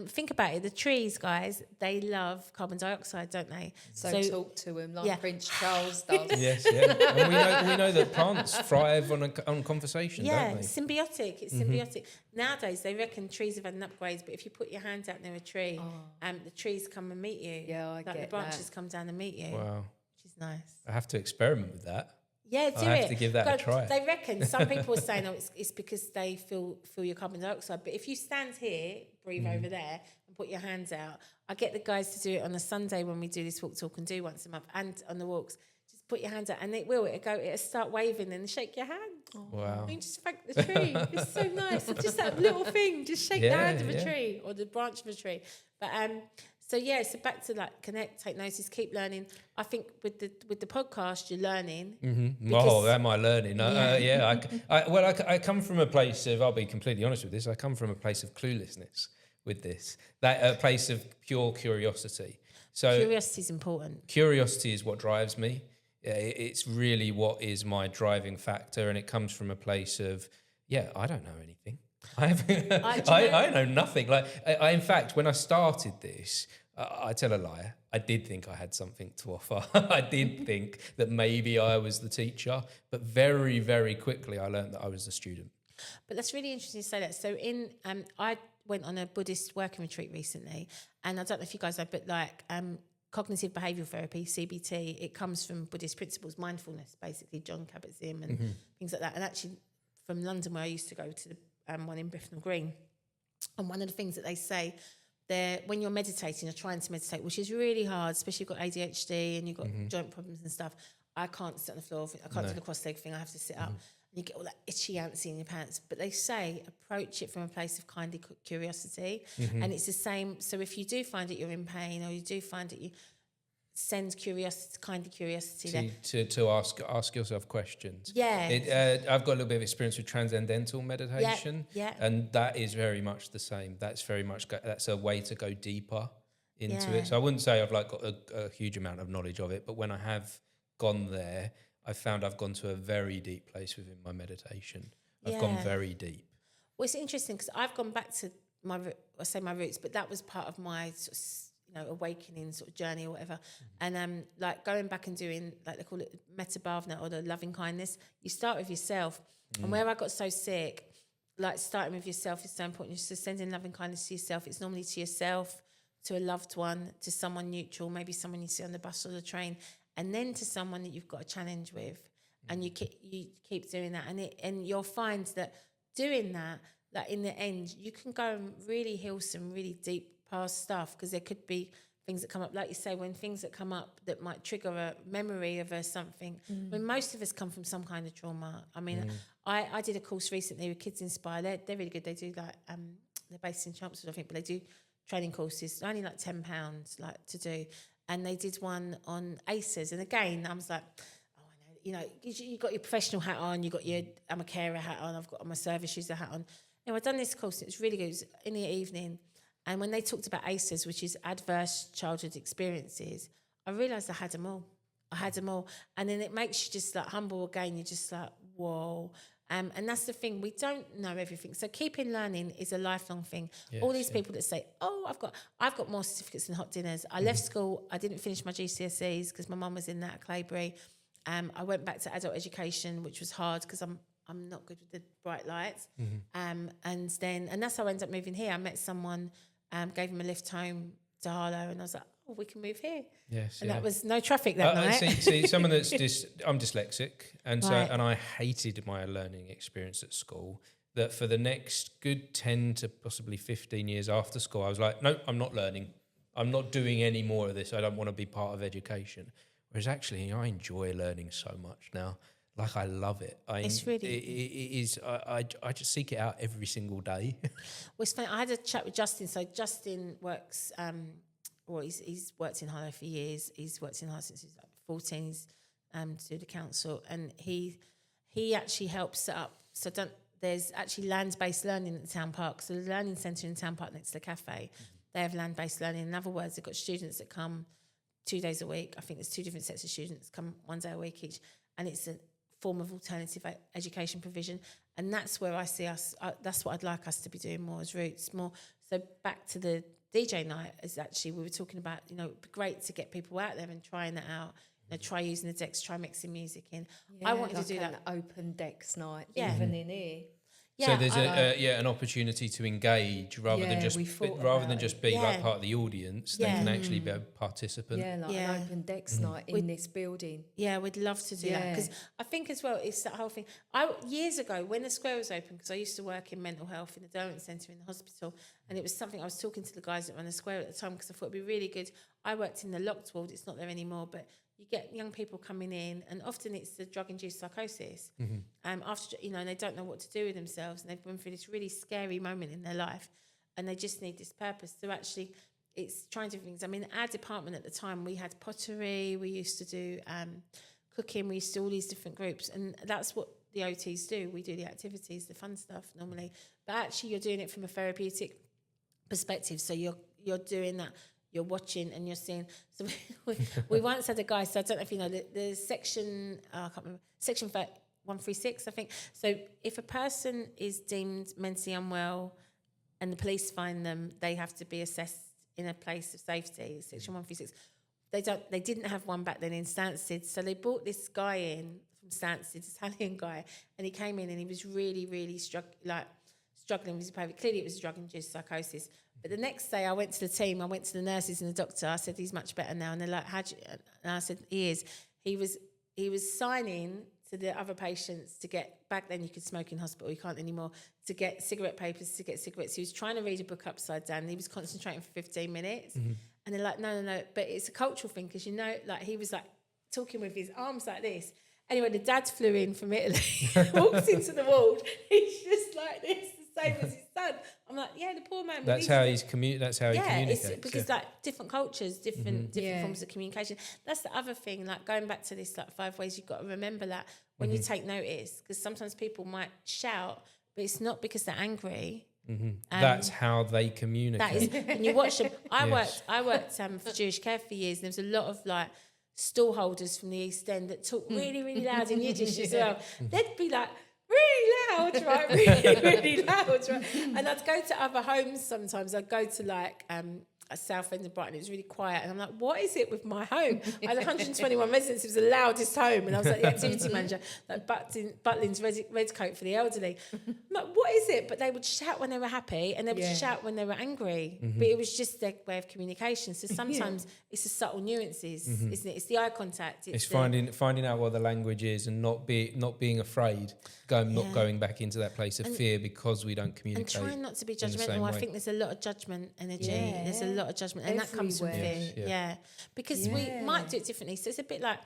think about it, the trees, guys, they love carbon dioxide, don't they? So talk to them like Prince Charles does. Yes, yeah. And we know that plants thrive on conversation, don't they? Symbiotic. It's symbiotic. Nowadays, they reckon trees have had an upgrade, but if you put your hand out near a tree, the trees come and meet you. Yeah, I get the branches come down and meet you. Wow. Which is nice. I have to experiment with that. Yeah, do it. I have to give that a try. They reckon, some people are saying, it's because they feel your carbon dioxide. But if you stand here, breathe over there, and put your hands out, I get the guys to do it on a Sunday when we do this walk, talk and do once a month, and on the walks. Just put your hands out, and it'll start waving and shake your hand. Oh. Wow. And just thank the tree. It's so nice. It's just that little thing. Just shake the hand of a tree or the branch of a tree. But so back to like connect, take notice, keep learning. I think with the podcast, you're learning. Am I learning? I come from a place of, I'll be completely honest with this, I come from a place of cluelessness with this. A place of pure curiosity. So curiosity is important. Curiosity is what drives me. It's really what is my driving factor, and it comes from a place of, I don't know anything. I know nothing. Like in fact, when I started this, I tell a lie. I did think I had something to offer. I did think that maybe I was the teacher, but very, very quickly I learned that I was the student. But that's really interesting to say that. So I went on a Buddhist working retreat recently, and I don't know if you guys know, but like cognitive behavioural therapy, CBT, it comes from Buddhist principles, mindfulness, basically, John Kabat-Zinn and things like that. And actually, from London, where I used to go to the one in Bethnal Green, and one of the things that they say there, when you're meditating, you're trying to meditate, which is really hard, especially if you've got ADHD and you've got joint problems and stuff. I can't sit on the floor. I can't do the cross-leg thing. I have to sit up. you get all that itchy antsy in your pants. But they say approach it from a place of kindly curiosity. And it's the same. So if you do find that you're in pain, or you do find that you send curiosity, kindly curiosity to ask yourself questions. Yeah. I've got a little bit of experience with transcendental meditation. Yeah. And that is very much the same. That's a way to go deeper into Yeah. it. So I wouldn't say I've like got a huge amount of knowledge of it, but when I have gone there, I found I've gone to a very deep place within my meditation. I've gone very deep. Well, it's interesting because I've gone back to my roots, but that was part of my sort of, awakening sort of journey or whatever. And like going back and doing, like they call it metta bhavana, or the loving kindness. You start with yourself. And where I got so sick, like starting with yourself is so important. You're just sending loving kindness to yourself. It's normally to yourself, to a loved one, to someone neutral, maybe someone you see on the bus or the train, and then to someone that you've got a challenge with. And you keep doing that, and you'll find that doing that in the end, you can go and really heal some really deep past stuff, because there could be things that come up, like you say, when things that come up that might trigger a memory of something. When most of us come from some kind of trauma. I mean, I did a course recently with Kids Inspire. They're really good. They do like they're based in Chelmsford, I think, but they do training courses. They're only like £10 like to do. And they did one on ACEs. And again, I was like, you got your professional hat on, you got your I'm a carer hat on, I've got my service user hat on. I've done this course, it was really good. It was in the evening. And when they talked about ACEs, which is adverse childhood experiences, I realised I had them all. And then it makes you just like humble again. You're just like, whoa. And that's the thing, we don't know everything. So keeping learning is a lifelong thing. Yes, all these people that say, oh, I've got more certificates than hot dinners. I left school, I didn't finish my GCSEs because my mum was in that at Claybury. I went back to adult education, which was hard because I'm not good with the bright lights. And that's how I ended up moving here. I met someone, gave him a lift home to Harlow, and I was like, oh, we can move here. Yes, and that was no traffic that night. See, someone that's I'm dyslexic, and so and I hated my learning experience at school. That for the next good 10 to possibly 15 years after school, I was like, no, I'm not learning. I'm not doing any more of this. I don't want to be part of education. Whereas actually, I enjoy learning so much now. Like, I love it. It's really... It is... I just seek it out every single day. Well, it's funny. I had a chat with Justin. So Justin works... he's worked in Harlow for years. He's worked in Harlow since he was like 14. He's to the council. And he actually helps set up... So there's actually land-based learning at the town park. So the learning centre in the town park next to the cafe, they have land-based learning. In other words, they've got students that come 2 days a week. I think there's 2 different sets of students come 1 day a week each. And it's a form of alternative education provision, and that's where I see us. That's what I'd like us to be doing more as Roots. More so. Back to the DJ night, is actually we were talking about. It'd be great to get people out there and trying that out. Try using the decks, try mixing music in. Yeah, I wanted like to do that open decks night, even in here. Yeah, so there's an opportunity to engage rather than just be like part of the audience. They can actually be a participant. Yeah, like an open decks night in this building. Yeah, we'd love to do that, because I think as well it's that whole thing. Years ago when the square was open, because I used to work in mental health in the Derwent Centre in the hospital, and it was something I was talking to the guys that run the square at the time, because I thought it'd be really good. I worked in the locked ward; it's not there anymore, but you get young people coming in, and often it's the drug-induced psychosis. After and they don't know what to do with themselves, and they've been through this really scary moment in their life, and they just need this purpose. So actually, it's trying different things. I mean, our department at the time, we had pottery, we used to do cooking, we used to do all these different groups, and that's what the OTs do. We do the activities, the fun stuff normally, but actually, you're doing it from a therapeutic perspective. So you're doing that. You're watching and you're seeing. So we once had a guy, so I don't know if you know, the section, I can't remember, section 136, I think. So if a person is deemed mentally unwell and the police find them, they have to be assessed in a place of safety, section 136. They didn't have one back then in Stansted, so they brought this guy in from Stansted, this Italian guy, and he came in and he was really, really struggling with his behaviour. Clearly it was drug-induced psychosis. But the next day I went to the team, I went to the nurses and the doctor. I said, he's much better now. And they're like, and I said, he is. He was signing to the other patients to get, back then you could smoke in hospital, you can't anymore, to get cigarette papers, to get cigarettes. He was trying to read a book upside down and he was concentrating for 15 minutes. And they're like, no. But it's a cultural thing, because like he was like talking with his arms like this. Anyway, the dad flew in from Italy, walks into the ward. He's just like this, the same as his son. I'm like, yeah, the poor man. That's how he communicates. It's because like different cultures, different forms of communication. That's the other thing. Like going back to this, like 5 ways, you've got to remember that when you take notice, because sometimes people might shout, but it's not because they're angry. That's how they communicate. That is, when you watch them. I worked for Jewish Care for years, and there was a lot of like stall holders from the East End that talk really, really loud in Yiddish as well. They'd be like really loud, right? Really, really loud, right? And I'd go to other homes sometimes. I'd go to like a South End of Brighton. It was really quiet, and I'm like, what is it with my home? I had 121 residents. It was the loudest home, and I was like the activity manager, like Butlins red coat for the elderly. I'm like, what is it? But they would shout when they were happy, and they would shout when they were angry. But it was just their way of communication. So sometimes it's the subtle nuances, isn't it? It's the eye contact. It's finding out what the language is, and not being afraid, not going back into that place of fear because we don't communicate. And trying not to be judgmental. I think there's a lot of judgment energy. Yeah. There's a lot of judgment, and that comes from fear. Because we might do it differently. So it's a bit like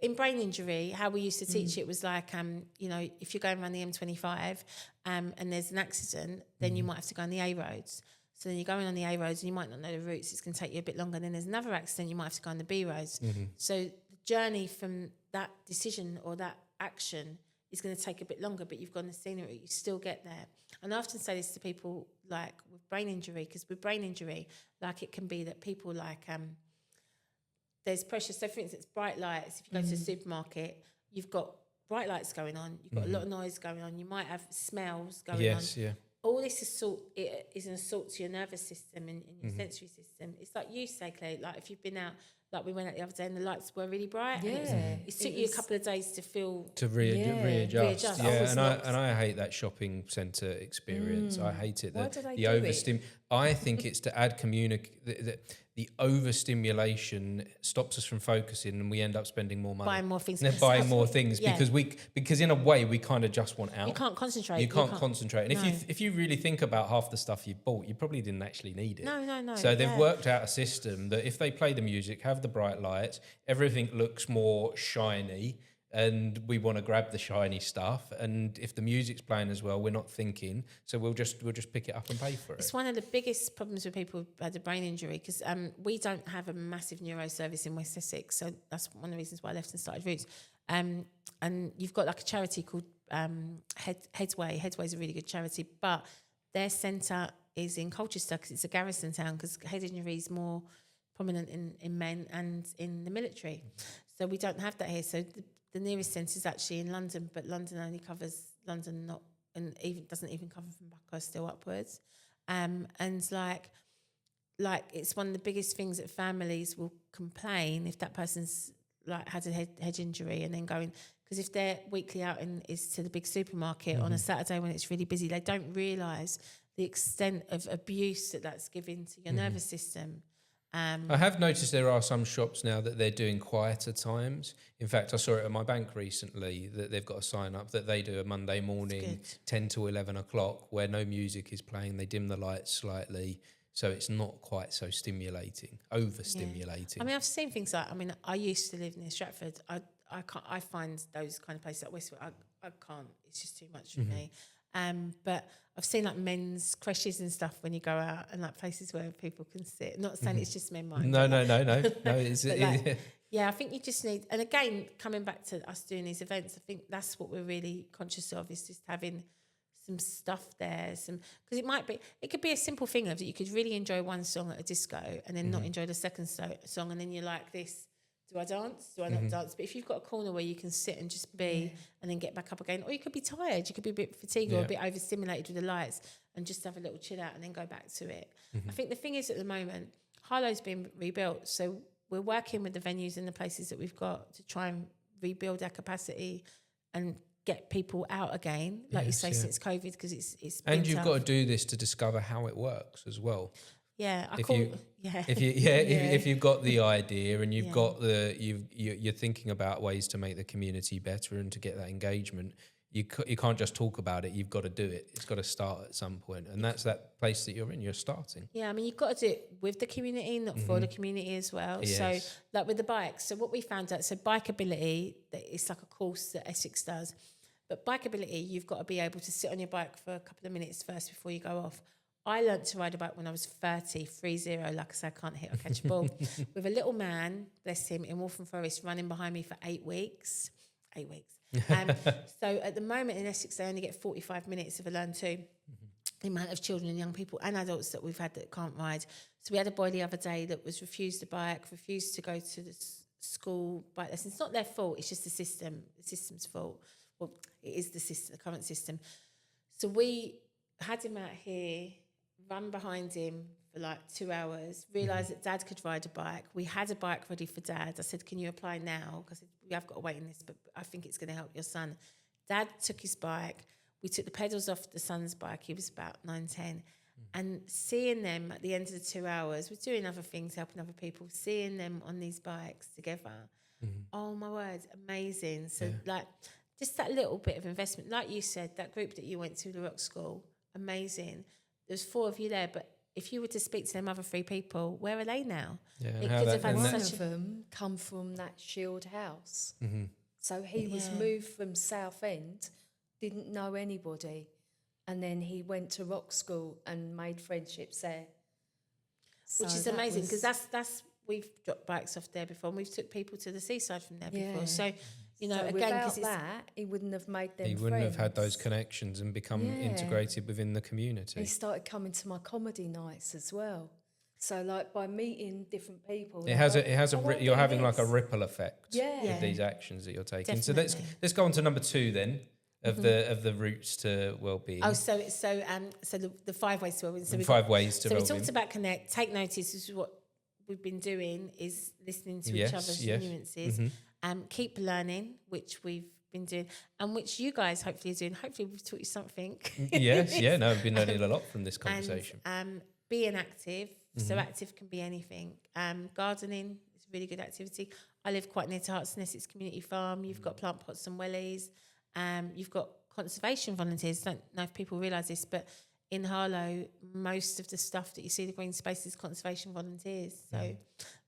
in brain injury, how we used to teach it was like, if you're going around the M25 and there's an accident, then you might have to go on the A roads. So then you're going on the A roads and you might not know the routes. It's going to take you a bit longer. Then there's another accident, you might have to go on the B roads. So the journey from that decision or that action is going to take a bit longer, but you've gone the scenery, you still get there. And I often say this to people like with brain injury, because with brain injury, like it can be that people like, there's pressure. So for instance, bright lights, if you go to the supermarket, you've got bright lights going on, you've got a lot of noise going on, you might have smells going on. Yes, yeah. All this is an assault to your nervous system and your sensory system. It's like you say, Claire, like if you've been out, like we went out the other day and the lights were really bright. Yeah. And it took you a couple of days to feel... To readjust. Yeah, and I hate that shopping centre experience. I hate it. Why do they do it? I think it's to add the overstimulation stops us from focusing, and we end up spending more money. Buying more things. Buying more things because in a way we kind of just want out. You can't concentrate. You can't concentrate. And if you really think about half the stuff you bought, you probably didn't actually need it. No. So they've worked out a system that if they play the music, have the bright lights, everything looks more shiny, and we want to grab the shiny stuff. And if the music's playing as well, we're not thinking, so we'll just pick it up and pay for it. It's one of the biggest problems with people who've had a brain injury, because we don't have a massive neuro service in West Essex, so that's one of the reasons why I left and started Roots. And you've got like a charity called Headway. Headway's a really good charity, but their centre is in Colchester because it's a garrison town, because head injury is more prominent in men and in the military. So we don't have that here. So the nearest centre is actually in London, but London only covers London, doesn't even cover from Buckhurst still upwards. And like it's one of the biggest things that families will complain if that person's like had a head injury and then going, because if their weekly outing is to the big supermarket on a Saturday when it's really busy, they don't realise the extent of abuse that's given to your nervous system. I have noticed there are some shops now that they're doing quieter times. In fact, I saw it at my bank recently that they've got a sign up that they do a Monday morning 10 to 11 o'clock where no music is playing. They dim the lights slightly, so it's not quite so stimulating, overstimulating. Yeah. I mean, I've seen things like, I used to live near Stratford. I find those kind of places like Westwood, I can't. It's just too much for me. But I've seen like men's creches and stuff when you go out and like places where people can sit. Not saying it's just men, mind. No. It's, I think you just need, and again, coming back to us doing these events, I think that's what we're really conscious of, is just having some stuff there. Because it could be a simple thing of that you could really enjoy one song at a disco and then not enjoy the second song, and then you're like this. Do I dance? Do I not dance? But if you've got a corner where you can sit and just be and then get back up again, or you could be tired, you could be a bit fatigued or a bit overstimulated with the lights and just have a little chill out and then go back to it. I think the thing is at the moment, Harlow's been rebuilt, so we're working with the venues and the places that we've got to try and rebuild our capacity and get people out again, like you say, since COVID, because it's been and you've tough. Got to do this to discover how it works as well. Yeah, if you've got the idea and you've got you're thinking about ways to make the community better and to get that engagement, you can't just talk about it. You've got to do it. It's got to start at some point, and that's that place that you're in. You're starting. Yeah, I mean, you've got to do it with the community, not for the community as well. Yes. So, like with the bikes. So what we found out, so bikeability, it's like a course that Essex does. But bikeability, you've got to be able to sit on your bike for a couple of minutes first before you go off. I learnt to ride a bike when I was 30, like I said, I can't hit or catch a ball, with a little man, bless him, in Waltham Forest running behind me for 8 weeks. 8 weeks. So at the moment in Essex, they only get 45 minutes of a learn to. The amount of children and young people and adults that we've had that can't ride. So we had a boy the other day that was refused a bike, refused to go to the school bike lesson. It's not their fault, it's just the system's fault. Well, it is the system, the current system. So we had him out here, run behind him for like 2 hours, realised that Dad could ride a bike. We had a bike ready for Dad. I said, can you apply now? Because we have got to wait in this, but I think it's going to help your son. Dad took his bike. We took the pedals off the son's bike. He was about 9, 10. And seeing them at the end of the 2 hours, we're doing other things, helping other people, seeing them on these bikes together. Oh, my word, amazing. So, like, just that little bit of investment. Like you said, that group that you went to, the rock school, amazing. There's 4 of you there, but if you were to speak to them other 3 people, where are they now? Yeah, it could have had one of them come from that Shield house. So he was moved from Southend, didn't know anybody, and then he went to rock school and made friendships there. So which is amazing, because that's we've dropped bikes off there before, and we've took people to the seaside from there before. So, you know, so again, without that, he wouldn't have made them. He wouldn't have had those connections and become integrated within the community. He started coming to my comedy nights as well. So, like, by meeting different people, you're having like a ripple effect with these actions that you're taking. Definitely. So let's go on to number 2 then of the routes to well-being. Oh, so the 5 ways to well-being. So 5 ways to well-being. So we talked about connect, take notice. This is what we've been doing, is listening to each other's nuances. Keep learning, which we've been doing, and which you guys hopefully are doing. Hopefully we've taught you something. I've been learning a lot from this conversation. And being active. So active can be anything. Gardening is a really good activity. I live quite near to Herts and Essex Community Farm. You've got plant pots and wellies. You've got conservation volunteers. I don't know if people realise this, but in Harlow, most of the stuff that you see, the green space, is conservation volunteers. So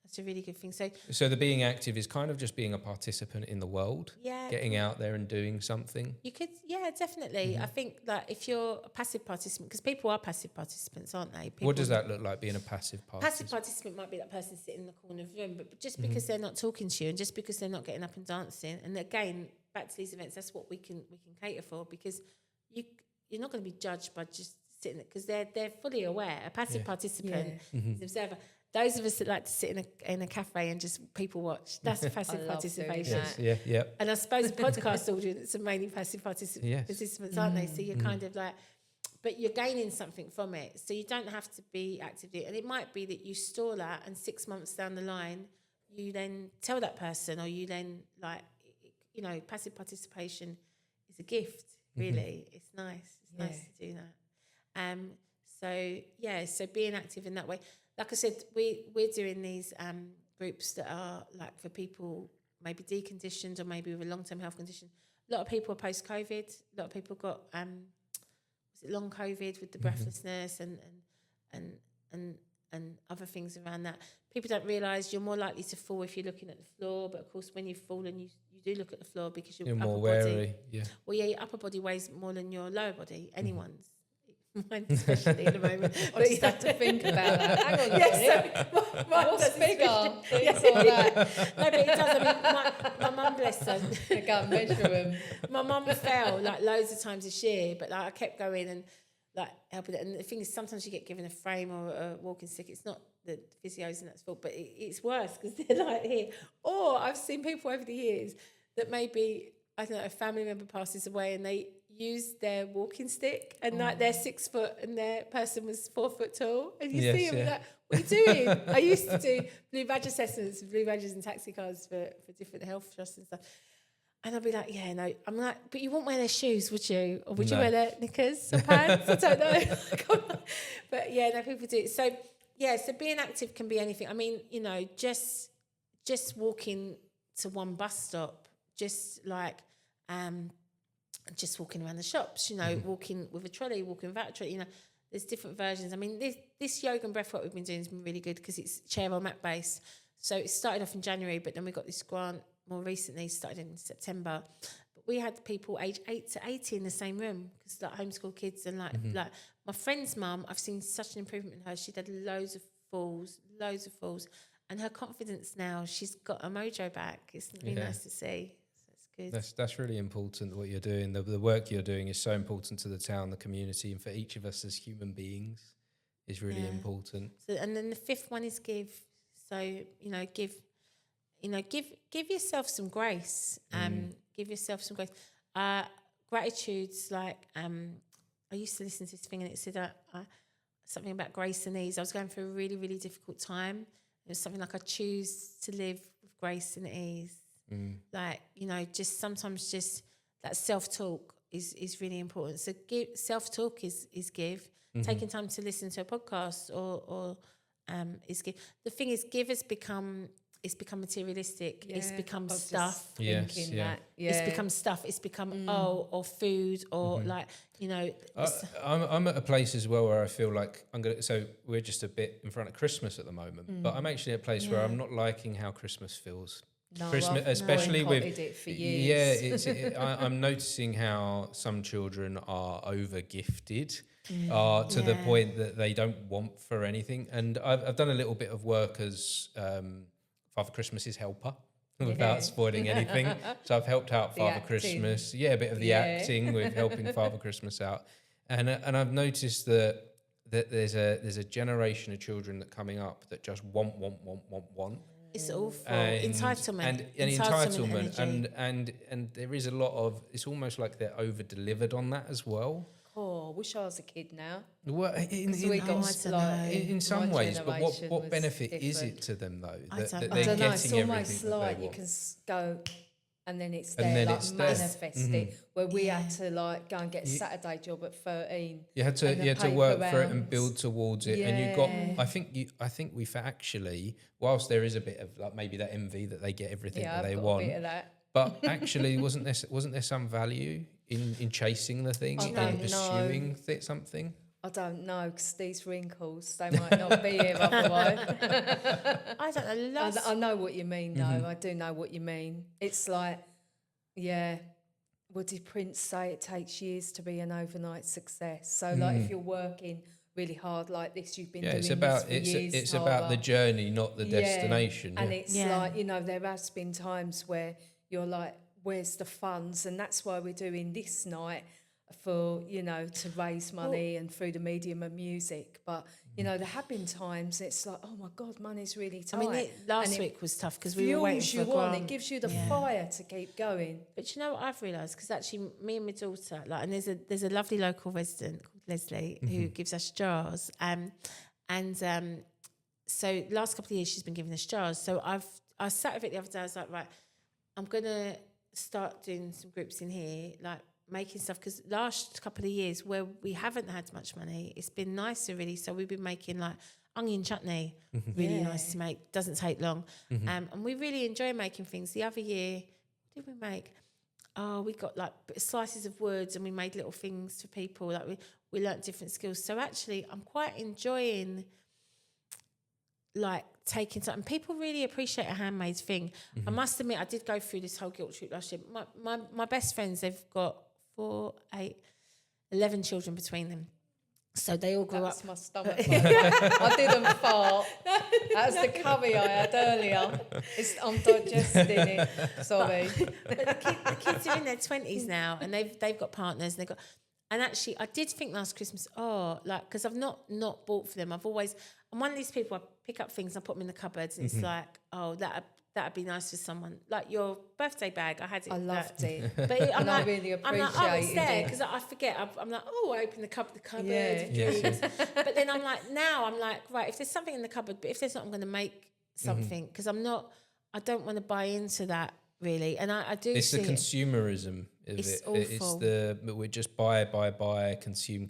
that's a really good thing. So the being active is kind of just being a participant in the world, getting out there and doing something. You could, definitely. I think that if you're a passive participant, because people are passive participants, aren't they? What does that look like, being a passive participant? Passive participant might be that person sitting in the corner of the room, but just because they're not talking to you, and just because they're not getting up and dancing, and again, back to these events, that's what we can cater for, because you're not going to be judged by just sitting there, because they're fully aware. A passive participant is an observer. Those of us that like to sit in a cafe and just people watch, that's passive participation. And I suppose the podcast audience are mainly passive participants, aren't they? So you're kind of like, but you're gaining something from it. So you don't have to be actively, and it might be that you store that, and 6 months down the line, you then tell that person, or you then passive participation is a gift, really. It's nice. It's nice to do that. So being active in that way. Like I said, we're doing these groups that are like for people maybe deconditioned or maybe with a long-term health condition. A lot of people are post-COVID. A lot of people got long COVID with the breathlessness and other things around that. People don't realise you're more likely to fall if you're looking at the floor, but of course when you've fallen, you do look at the floor because your upper more body, wary. Well, your upper body weighs more than your lower body. Anyone's. Mine especially at the moment. I just have to think about that. Hang on a minute. What's bigger? No, but it does. I mean, my mum, bless her. I can't measure them. My mum fell like loads of times this year, but like I kept going and like helping it. And the thing is, sometimes you get given a frame or a walking stick. It's not the physios and that's fault, but it's worse because they're like here. Or I've seen people over the years that maybe, I don't know, a family member passes away and they use their walking stick and like they're 6 foot and their person was 4 foot tall, and you see them like, what are you doing? I used to do blue badge assessments, blue badges and taxi cards for different health trusts and stuff, and I'd be like, I'm like, but you wouldn't wear their shoes, would you? Or would you wear their knickers or pants? I don't know. But people do. So being active can be anything. I mean, just walking to one bus stop, just like just walking around the shops, you know, walking with a trolley, walking without a trolley, you know, there's different versions. I mean, this yoga and breath work we've been doing has been really good because it's chair or mat based. So it started off in January, but then we got this grant more recently, started in September. But we had people age 8 to 80 in the same room because like homeschool kids and like my friend's mum, I've seen such an improvement in her. She'd had loads of falls. And her confidence now, she's got a mojo back. It's really nice to see. So it's good. That's really important what you're doing. The work you're doing is so important to the town, the community, and for each of us as human beings is really important. So, and then the fifth one is give. So, give yourself some grace. Give yourself some grace. Gratitude's like, I used to listen to this thing and it said something about grace and ease. I was going through a really, really difficult time. It was something like I choose to live with grace and ease. Like, just sometimes just that self-talk is really important. So self-talk is give. Taking time to listen to a podcast or is give. The thing is, give has become materialistic. It's become stuff. It's become stuff. It's become or food or I'm at a place as well where I feel like so we're just a bit in front of Christmas at the moment, but I'm actually at a place where I'm not liking how Christmas feels. No, Christmas, especially with it for years. I'm noticing how some children are over gifted. To the point that they don't want for anything. And I've done a little bit of work as Father Christmas's helper without spoiling anything. So I've helped out Father Christmas. A bit of the acting with helping Father Christmas out. And I've noticed that there's a generation of children that coming up that just want. It's awful. Entitlement. And there is a lot of, it's almost like they're over-delivered on that as well. Oh, I wish I was a kid now. Well, in some ways, but what benefit is it to them though? That they're getting it's almost everything like you can go and then it's there, manifest it. Where we had to go and get a Saturday job at 13. You had to work for it and build towards it, and you got. I think we've actually, whilst there is a bit of maybe that envy that they get everything that they want, a bit of that. But actually, wasn't there some value in chasing the thing and pursuing something? I don't know, because these wrinkles, they might not be here otherwise. I don't know. I know what you mean, though. I do know what you mean. It's like, what did Prince say? It takes years to be an overnight success. So, if you're working really hard like this, you've been doing this for years. It's about the journey, not the destination. And it's like, there has been times where you're like, where's the funds? And that's why we're doing this night for, to raise money and through the medium of music. But, there have been times it's like, oh my God, money's really tight. I mean, last week was tough because we were waiting for a grant. It gives you the fire to keep going. But you know what I've realised? Because actually me and my daughter, and there's a lovely local resident called Leslie who gives us jars. So last couple of years she's been giving us jars. So I sat with it the other day, I was like, right, I'm going to start doing some groups in here, making stuff, because last couple of years where we haven't had much money, it's been nicer really. So we've been making onion chutney, really nice to make, doesn't take long. And we really enjoy making things. The other year, what did we make? Oh, we got slices of wood and we made little things for people. We learnt different skills. So actually I'm quite enjoying taking time. And people really appreciate a handmade thing. I must admit, I did go through this whole guilt trip last year. My best friends, they've got 11 children between them. So they all grew up. That's my stomach. I didn't fart. That was the curry I had earlier. I'm digesting it. Sorry. But the kids are in their 20s now, and they've got partners. And and actually, I did think last Christmas, because I've not bought for them. I'm one of these people. I pick up things, I put them in the cupboards, and it's like, oh, that'd be nice for someone. Like your birthday bag, I had it. I loved it. But I really appreciated it. Because I forget. I'm like, oh, I open the cupboard. But then I'm like, right, if there's something in the cupboard, but if there's not, I'm going to make something. Because I don't want to buy into that, really. And I do It's see the consumerism of it's it. Awful. It's we just buy, consume,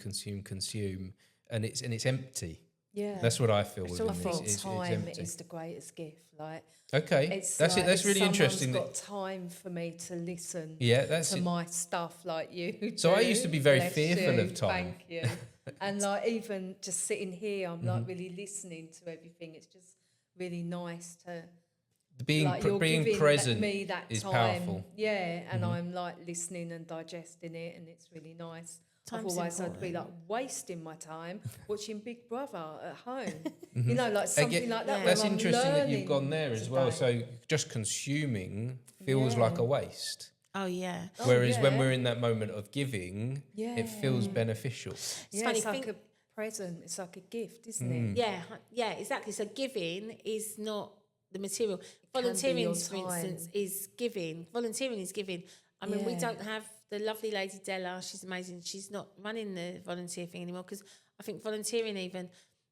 and it's empty. Yeah, That's what I feel. I With think time is the greatest gift. Like, okay, that's it. That's really interesting. Someone's got time for me to listen. That's my stuff, like you. So I used to be very fearful of time. Thank you. And like even just sitting here, I'm like really listening to everything. It's just really nice to being present. Me that is time, powerful. yeah, and I'm like listening and digesting it, and it's really nice. Otherwise, I'd be like wasting my time watching Big Brother at home. You know, like something like that. That's interesting that you've gone there as well. So just consuming feels like a waste. Oh, yeah. Whereas when we're in that moment of giving, it feels beneficial. It's funny, it's like a present. It's like a gift, isn't it? Yeah, exactly. So giving is not the material. Volunteering, for instance, is giving. Volunteering is giving. I mean, we don't have the lovely lady Della. She's amazing. She's not running the volunteer thing anymore because I think volunteering even,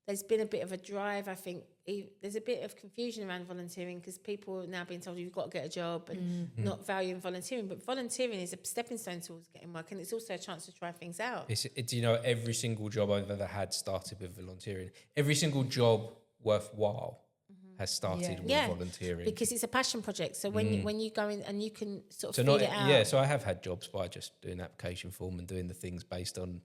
there's been a bit of a drive. I think there's a bit of confusion around volunteering because people are now being told you've got to get a job and not valuing volunteering. But volunteering is a stepping stone towards getting work, and it's also a chance to try things out. It's you know, every single job I've ever had started with volunteering. Every single job worthwhile has started with volunteering, because it's a passion project. So when you go in and you can sort of feel it out. Yeah, so I have had jobs by just doing an application form and doing the things based on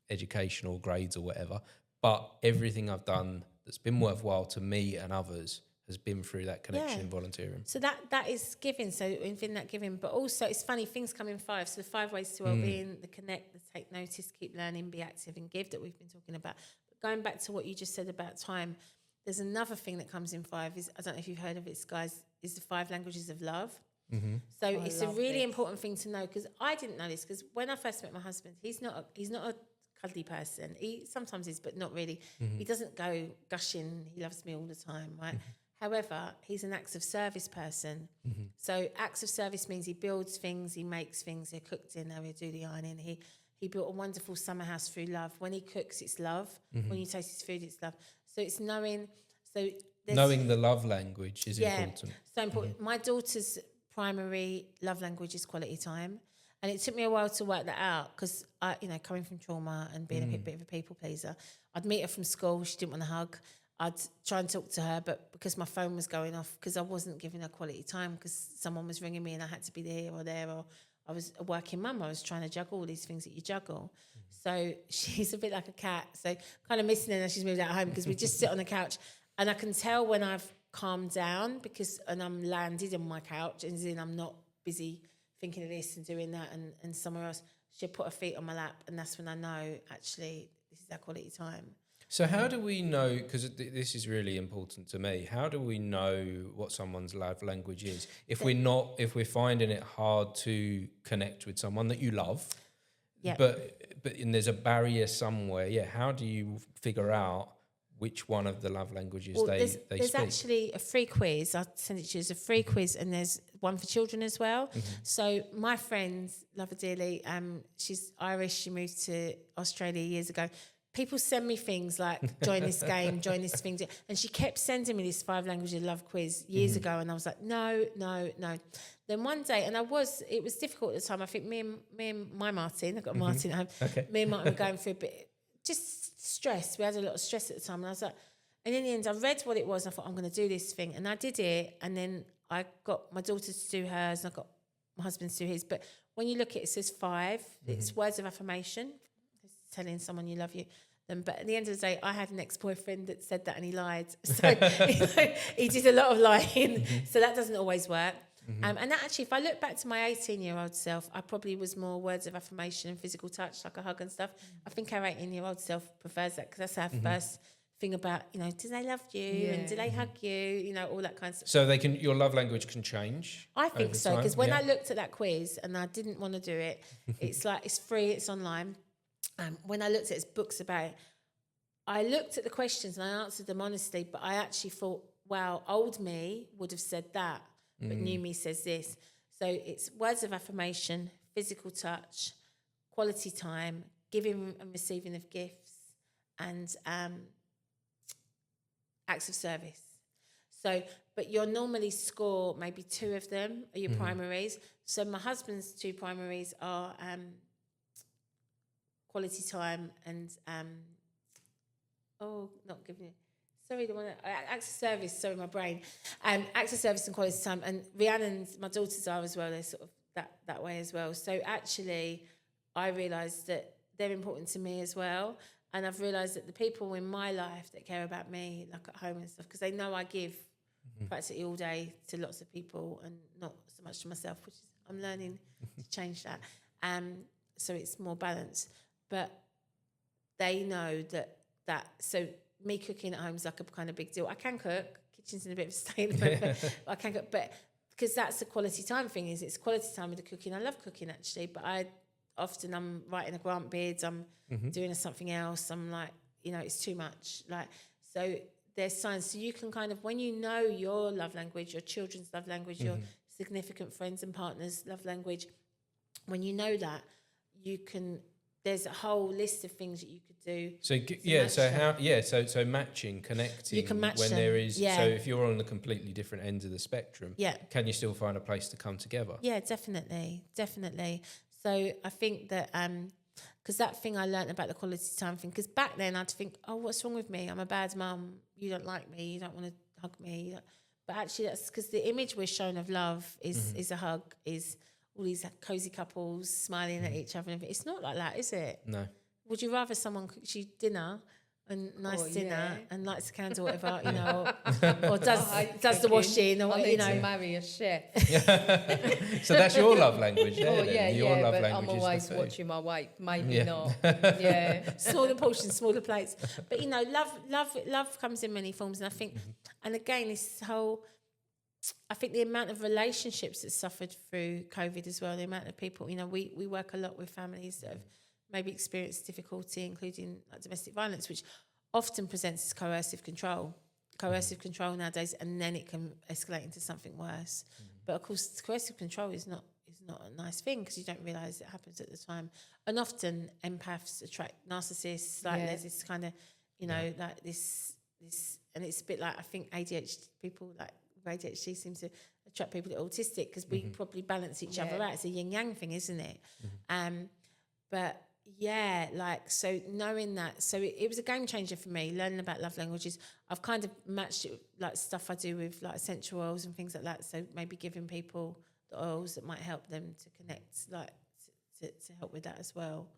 educational grades or whatever. But everything I've done that's been worthwhile to me and others has been through that connection in volunteering. So that is giving. So within that giving, but also it's funny, things come in 5. So the 5 ways to wellbeing: the connect, the take notice, keep learning, be active, and give that we've been talking about. But going back to what you just said about time. There's another thing that comes in 5 is, I don't know if you've heard of it, guys, is the 5 languages of love. So it's a really important thing to know, because I didn't know this, because when I first met my husband, he's not a cuddly person. He sometimes is, but not really. He doesn't go gushing, he loves me all the time, right? However, he's an acts of service person. So acts of service means he builds things, he makes things, he'll cook dinner, he'll do the ironing. He built a wonderful summer house through love. When he cooks, it's love. When you taste his food, it's love. So it's knowing the love language is important. So important. My daughter's primary love language is quality time, and it took me a while to work that out because coming from trauma and being a bit of a people pleaser, I'd meet her from school. She didn't want to hug. I'd try and talk to her, but because my phone was going off, because I wasn't giving her quality time, because someone was ringing me and I had to be here or there, or I was a working mum. I was trying to juggle all these things that you juggle. So she's a bit like a cat. So kind of missing her now she's moved out home, because we just sit on the couch and I can tell when I've calmed down and I'm landed on my couch, and then I'm not busy thinking of this and doing that and somewhere else. She'll put her feet on my lap, and that's when I know actually this is our quality time. So how do we know, because this is really important to me, how do we know what someone's love language is if we're finding it hard to connect with someone that you love, but there's a barrier somewhere, how do you figure out which one of the love languages they speak? There's actually a free quiz. I'll send it to you as a free quiz, and there's one for children as well. So my friend, love her dearly, she's Irish, she moved to Australia years ago. People send me things like, join this game, join this thing. And she kept sending me this 5 languages of love quiz years ago. And I was like, no. Then one day, and it was difficult at the time. I think me and my Martin, I've got Martin at home. Okay. Me and Martin were going through a bit, just stress. We had a lot of stress at the time. And I was like, and in the end, I read what it was. And I thought, I'm going to do this thing. And I did it. And then I got my daughter to do hers, and I got my husband to do his. But when you look at it, it says 5. It's words of affirmation. It's telling someone you love you. But at the end of the day, I had an ex-boyfriend that said that, and he lied. So he did a lot of lying. So that doesn't always work. And that actually, if I look back to my 18-year-old self, I probably was more words of affirmation and physical touch, like a hug and stuff. I think our 18-year-old self prefers that, because that's our first thing about, do they love you and do they hug you, all that kind of stuff. So your love language can change. I think so, because when I looked at that quiz and I didn't want to do it, it's like, it's free, it's online. When I looked at his books about it, I looked at the questions and I answered them honestly, but I actually thought, wow, old me would have said that, but new me says this. So it's words of affirmation, physical touch, quality time, giving and receiving of gifts, and acts of service. So, but you'll normally score maybe 2 of them are your primaries. So my husband's 2 primaries are quality time and not giving you. Sorry, the one acts of service. Sorry, my brain. Acts of service and quality time. And Rhiannon's, my daughters are as well. They're sort of that way as well. So actually, I realised that they're important to me as well. And I've realised that the people in my life that care about me, like at home and stuff, because they know I give practically all day to lots of people and not so much to myself, which is, I'm learning to change that. So it's more balanced. But they know that so me cooking at home is like a kind of big deal. I can cook, kitchen's in a bit of a state, but I can cook, but because that's the quality time thing, is it's quality time with the cooking. I love cooking actually, but I'm writing a grant bid, I'm doing something else, I'm like, it's too much. Like, so there's signs. So you can kind of, when you know your love language, your children's love language, your significant friends and partners' love language, when you know that, you can, there's a whole list of things that you could do. So matching, connecting. You can match when them. there is. Yeah. So if you're on the completely different ends of the spectrum, can you still find a place to come together? Yeah, definitely. So I think that because that thing I learnt about the quality time thing, because back then I'd think, oh, what's wrong with me? I'm a bad mum. You don't like me. You don't want to hug me. But actually, that's because the image we're shown of love is a hug, is all these cozy couples smiling at each other. It's not like that, is it? No. Would you rather someone cooks you dinner and dinner and lights a candle, whatever, or does the washing, or I need to marry a chef. So that's your love language, love language I'm always watching my weight. Maybe not. Smaller portions, smaller plates. But love comes in many forms, and I think, and again, this whole, I think the amount of relationships that suffered through COVID as well, the amount of people, we work a lot with families that have maybe experienced difficulty, including like domestic violence, which often presents as coercive control nowadays, and then it can escalate into something worse. But of course, coercive control is not a nice thing, because you don't realise it happens at the time. And often empaths attract narcissists. Like there's this kind of, like this, and it's a bit like, I think ADHD people like ADHD seem to attract people that are autistic, because we probably balance each other out. It's a yin yang thing, isn't it? But so knowing that, so it was a game changer for me, learning about love languages. I've kind of matched it with like stuff I do with like essential oils and things like that. So maybe giving people the oils that might help them to connect, like to help with that as well.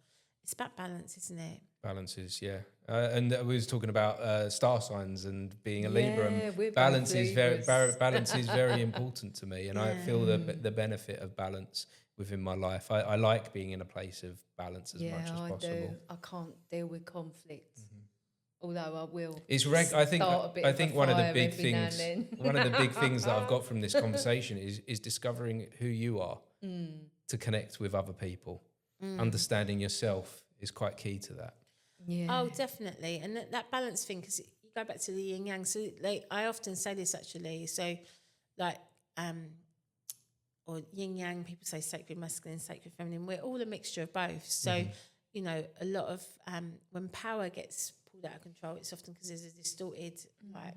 It's about balance, isn't it? Balances, yeah. And we was talking about star signs and being a Libra. And balance is very important to me, and I feel the benefit of balance within my life. I like being in a place of balance as much as possible. Do. I can't deal with conflict, although I will. I think one of the big things that I've got from this conversation is discovering who you are to connect with other people. Understanding yourself is quite key to that. Yeah. Oh, definitely. And that balance thing, because you go back to the yin yang. So I often say this actually. So like, or yin yang, people say sacred masculine, sacred feminine. We're all a mixture of both. So, a lot of when power gets pulled out of control, it's often because there's a distorted like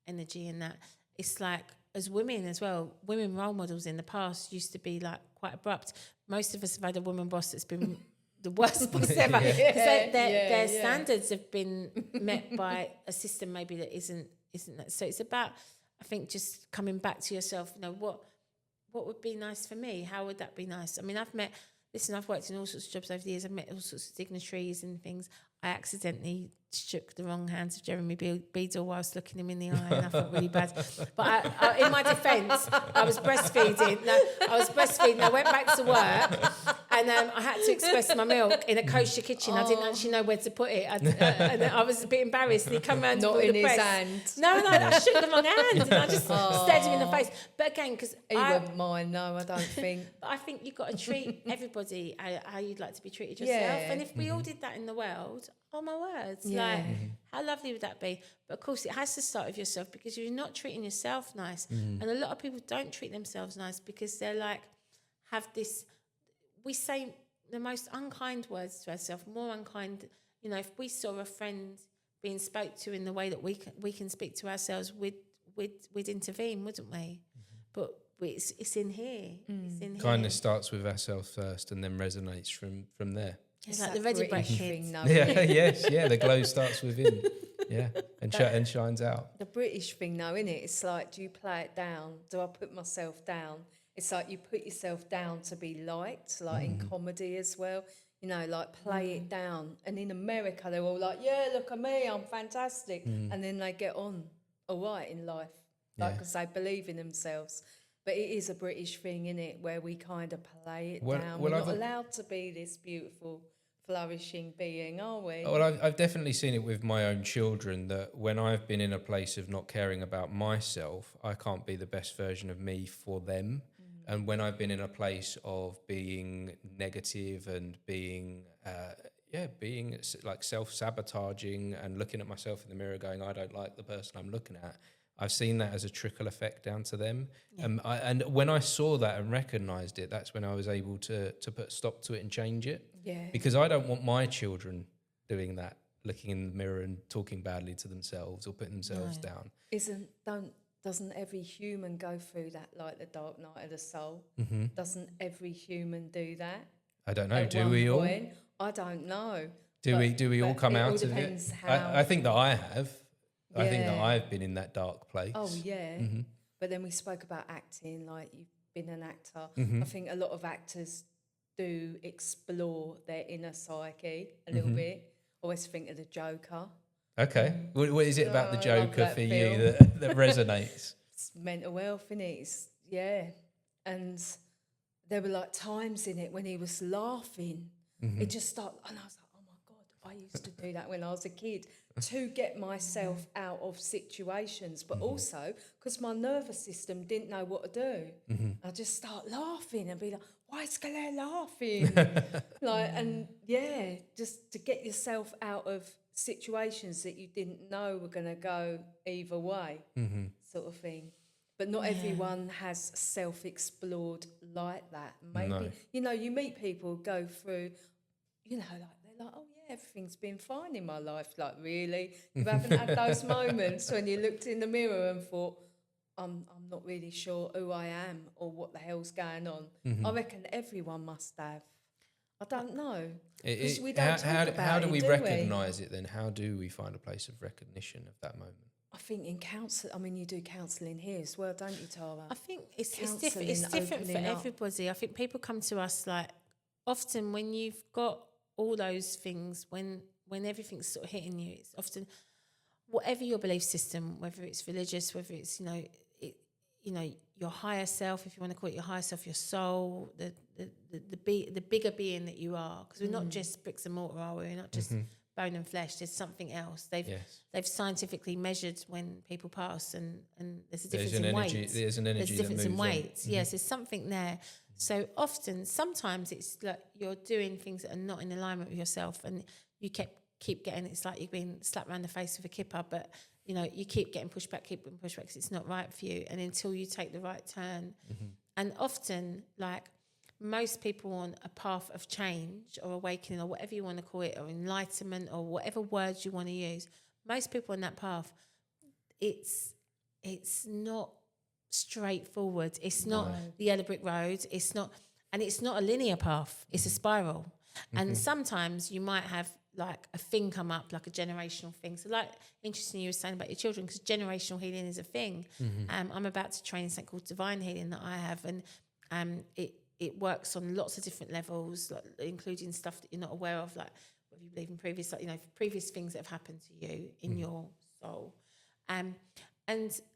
energy in that. It's like, as women as well, women role models in the past used to be like quite abrupt. Most of us have had a woman boss that's been the worst boss ever. Because their standards have been met by a system maybe that isn't that. So it's about, I think, just coming back to yourself, what would be nice for me? How would that be nice? I mean, I've worked in all sorts of jobs over the years. I've met all sorts of dignitaries and things. I accidentally shook the wrong hands of Jeremy Beadle whilst looking him in the eye, and I felt really bad. But I, in my defence, I was breastfeeding. I went back to work, and I had to express my milk in a kosher kitchen. I didn't actually know where to put it, and I was a bit embarrassed. And he come round not in his hand. No, I shook the wrong hand, and I just stared him in the face. But again, because he wouldn't mind. No, I don't think. But I think you've got to treat everybody how you'd like to be treated yourself. And if we all did that in the world, oh my words, like how lovely would that be? But of course it has to start with yourself, because you're not treating yourself nice. And a lot of people don't treat themselves nice because they're like, have this, we say the most unkind words to ourselves, more unkind, if we saw a friend being spoke to in the way that we can speak to ourselves, we'd intervene, wouldn't we? But it's in here. It's in here. Kindness starts with ourselves first and then resonates from there. It's like the ready break thing. The glow starts within. Yeah, and shines out. The British thing though, isn't it? It's like, do you play it down? Do I put myself down? It's like you put yourself down to be liked, like in comedy as well. You know, like play it down. And in America, they're all like, yeah, look at me, I'm fantastic. And then they get on all right in life, like, because they believe in themselves. But it is a British thing, innit, where we kind of play it down. We're not allowed to be this beautiful, flourishing being, are we? Well, I've definitely seen it with my own children, that when I've been in a place of not caring about myself, I can't be the best version of me for them. And when I've been in a place of being negative and being like self-sabotaging and looking at myself in the mirror going, I don't like the person I'm looking at, I've seen that as a trickle effect down to them. Yeah. And when I saw that and recognised it, that's when I was able to put a stop to it and change it. Yeah. Because I don't want my children doing that, looking in the mirror and talking badly to themselves or putting themselves down. Doesn't every human go through that, like the dark night of the soul? Doesn't every human do that? I don't know. Do we all? I don't know. Do we all come out of it? I think that I have. I think that I've been in that dark place. Oh, yeah. But then we spoke about acting, like you've been an actor. I think a lot of actors do explore their inner psyche a little bit. Always think of the Joker. Okay. What is it about the Joker for film. you that resonates? It's mental health, innit? And there were like times in it when he was laughing. It just started, and I was like, oh my God, I used to do that when I was a kid to get myself out of situations, but also because my nervous system didn't know what to do. I just start laughing and be like, why is Claire laughing? Just to get yourself out of situations that you didn't know were going to go either way, sort of thing. But not everyone has self-explored like that. Maybe, you meet people who go through, they're like, oh yeah, everything's been fine in my life. Like, really? You haven't had those moments when you looked in the mirror and thought, I'm not really sure who I am or what the hell's going on. I reckon everyone must have. I don't know. We don't talk about how do we recognise it then? How do we find a place of recognition of that moment? I think in counsel, you do counselling here as well, don't you, Tara? I think it's different for everybody. I think people come to us like, often when you've got all those things, when everything's sort of hitting you, it's often whatever your belief system, whether it's religious, whether it's your higher self, if you want to call it your higher self, your soul, the bigger being that you are, because we're not just bricks and mortar, are we? We're not just bone and flesh. There's something else. They've scientifically measured when people pass, and there's a difference in weight. There's an energy. There's a difference in weight. Yes, there's something there. So sometimes it's like you're doing things that are not in alignment with yourself, and you keep getting, it's like you've been slapped around the face with a kipper, but you keep getting pushed back because it's not right for you, and until you take the right turn. And often, like most people on a path of change or awakening or whatever you want to call it, or enlightenment or whatever words you want to use, most people on that path, it's not straightforward. It's not the yellow brick road. It's not a linear path. It's a spiral. And sometimes you might have like a thing come up, like a generational thing. So like, interesting you were saying about your children, because generational healing is a thing. I'm about to train something called divine healing that I have, and it works on lots of different levels, like, including stuff that you're not aware of, like what you believe in previous, previous things that have happened to you in your soul. And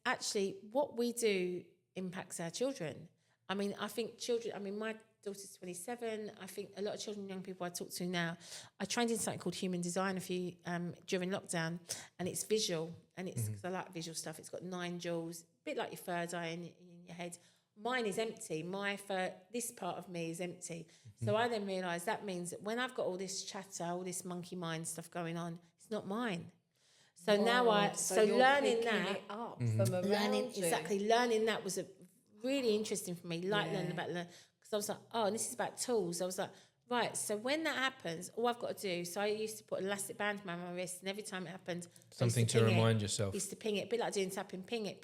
actually what we do impacts our children. I think children, my daughter's 27. I think a lot of children and young people I talk to now, I trained in something called human design during lockdown, and it's visual, and it's because I like visual stuff. It's got 9 jewels, a bit like your third eye in your head. Mine is empty. This part of me is empty. So I then realised that means that when I've got all this chatter, all this monkey mind stuff going on, it's not mine. So now learning that, learning that was really interesting for me. Learning about because I was like, oh, and this is about tools. I was like, right. So when that happens, all I've got to do. So I used to put an elastic band around my wrist, and every time it happened, something to remind yourself. I used to ping it, a bit like doing tapping, ping it,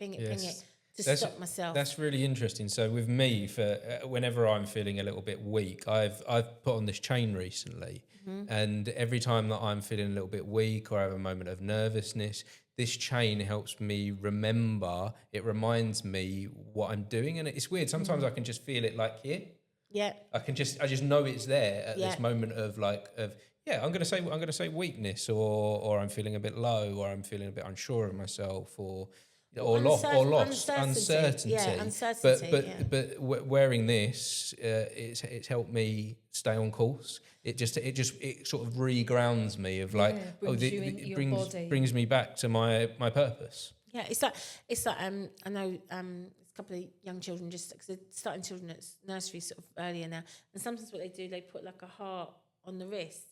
stop myself. That's really interesting. So with me, for whenever I'm feeling a little bit weak, I've put on this chain recently, and every time that I'm feeling a little bit weak or I have a moment of nervousness, this chain helps me remember. It reminds me what I'm doing, and it's weird. Sometimes I can just feel it like here. Yeah. I just know it's there at this moment of I'm gonna say weakness, or I'm feeling a bit low, or I'm feeling a bit unsure of myself, or lost, uncertainty. Yeah, uncertainty. But wearing this, it's helped me stay on course. It sort of regrounds me of brings me back to my purpose. Yeah, it's like I know a couple of young children just because they're starting children at nursery sort of earlier now, and sometimes what they do, they put like a heart on the wrist,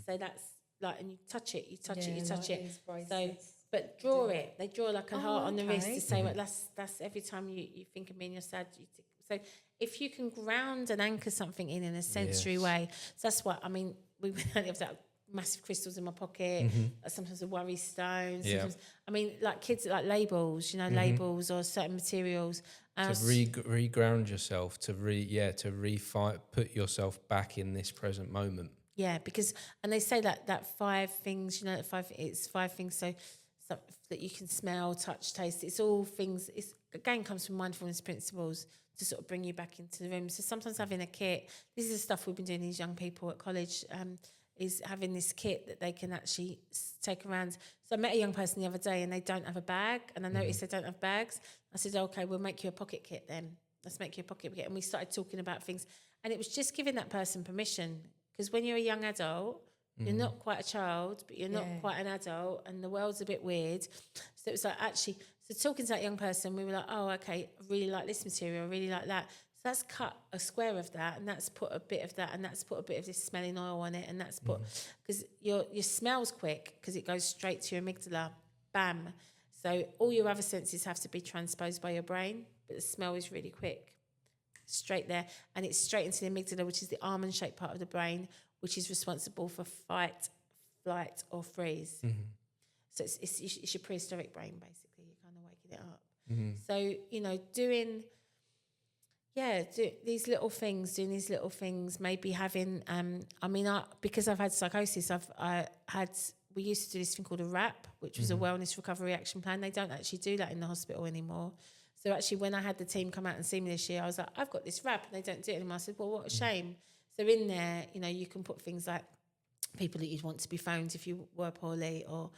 so that's like, and you touch it. So, but they draw like a heart on the wrist to say, well, that's every time you think of me and you're sad. So if you can ground and anchor something in a sensory way, so that's what I mean. We have that massive crystals in my pocket. Sometimes a worry stone. I mean, like kids like labels, labels or certain materials. To reground yourself, to put yourself back in this present moment. Yeah, because and they say that 5 things, it's 5 things. So that you can smell, touch, taste. It's all things. It's again comes from mindfulness principles to sort of bring you back into the room. So sometimes having a kit. This is the stuff we've been doing. These young people at college. Is having this kit that they can actually take around. So I met a young person the other day and they don't have a bag, and I noticed they don't have bags. I said, okay, we'll make you a pocket kit then. Let's make you a pocket kit. And we started talking about things. And it was just giving that person permission, because when you're a young adult, you're not quite a child, but you're not quite an adult, and the world's a bit weird. So it was like actually, so talking to that young person, we were like, oh, okay, I really like this material, I really like that. So that's cut a square of that, and that's put a bit of that, and that's put a bit of this smelling oil on it, and that's put, because your smell's quick, because it goes straight to your amygdala, bam. So all your other senses have to be transposed by your brain, but the smell is really quick, straight there, and it's straight into the amygdala, which is the almond-shaped part of the brain, which is responsible for fight, flight, or freeze. So it's your prehistoric brain, basically. You're kind of waking it up. So, doing these little things, maybe having, because I've had psychosis, we used to do this thing called a RAP, which was a wellness recovery action plan. They don't actually do that in the hospital anymore. So actually when I had the team come out and see me this year, I was like, I've got this RAP, and they don't do it anymore. I said, well, what a shame. So in there, you can put things like people that you'd want to be phoned if you were poorly, or,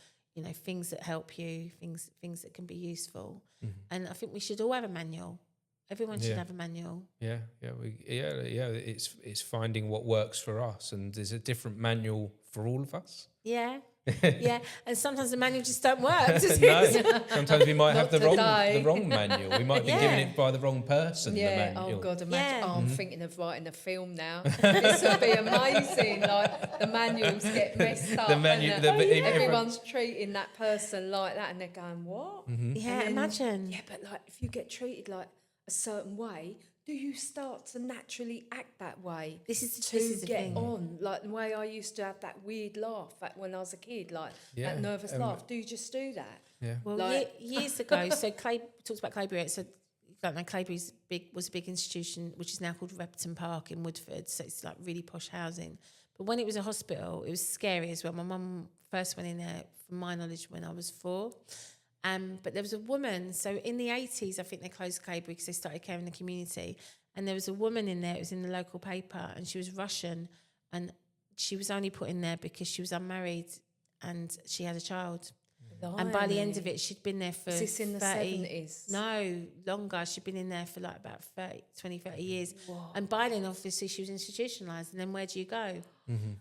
things that help you, things that can be useful. And I think we should all have a manual. Everyone should have a manual. It's finding what works for us, and there's a different manual for all of us. Yeah. And sometimes the manual just don't work. No, sometimes we might have the wrong manual. We might be given it by the wrong person. Yeah. The manual. Oh God, imagine. I'm thinking of writing a film now. This would be amazing. Like the manuals get messed up. Everyone's treating that person like that, and they're going, "What?" Yeah, imagine. Yeah, but like if you get treated like a certain way, do you start to naturally act that way? This is the thing. On, like the way I used to have that weird laugh when I was a kid, like that nervous laugh. Do you just do that? Yeah. Well, years ago, so Clay talks about Claybury. So you don't know, Claybury's was a big institution, which is now called Repton Park in Woodford. So it's like really posh housing. But when it was a hospital, it was scary as well. My mum first went in there, from my knowledge, when I was 4. But there was a woman, so in the 80s, I think they closed Claybury because they started caring the community. And there was a woman in there, it was in the local paper, and she was Russian, and she was only put in there because she was unmarried and she had a child. And by the end of it, she'd been there for Is this in the 70s? No, longer. She'd been in there for like about 20-30 years. Whoa. And by then, obviously, she was institutionalised. And then where do you go?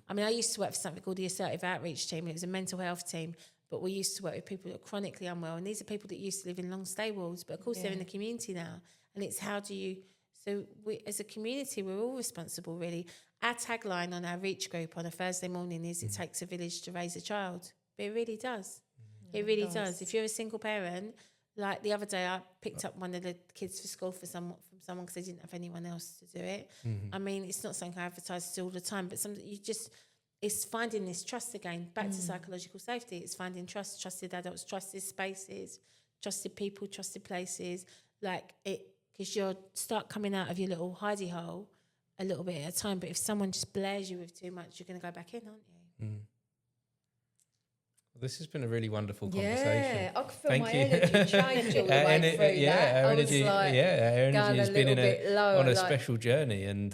I mean, I used to work for something called the Assertive Outreach Team. It was a mental health team. But we used to work with people that are chronically unwell. And these are people that used to live in long stay walls. But of course, they're in the community now. And it's how do you... So we, as a community, we're all responsible, really. Our tagline on our Reach group on a Thursday morning is, it takes a village to raise a child. But it really does. It really does. If you're a single parent, like the other day, I picked up one of the kids for school from someone because they didn't have anyone else to do it. I mean, it's not something I advertise all the time, but it's finding this trust again, back to psychological safety. It's finding trusted adults, trusted spaces, trusted people, trusted places, like it, because you'll start coming out of your little hidey hole a little bit at a time. But if someone just blares you with too much, you're going to go back in, aren't you? Mm. This has been a really wonderful conversation. Yeah, I could feel my energy change all the way through that. Our energy has been on a like, special journey, and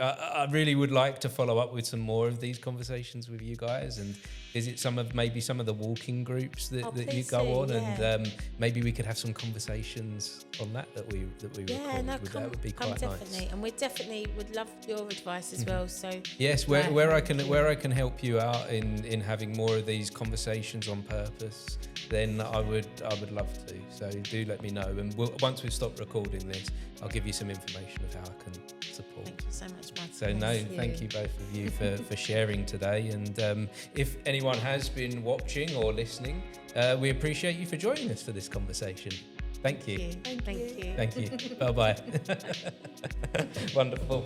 I really would like to follow up with some more of these conversations with you guys and visit some of the walking groups that you go on, and maybe we could have some conversations on that we record. That would be quite definitely nice. And we definitely would love your advice as well. So yes, where I can help you out in having more of these conversations on purpose, then I would love to. So do let me know, and once we've stopped recording this, I'll give you some information of how I can support. Thank you so much, Martin. So thank you both of you for sharing today. And if anyone has been watching or listening, we appreciate you for joining us for this conversation. Thank you. Thank you. Thank you. Bye-bye. Wonderful.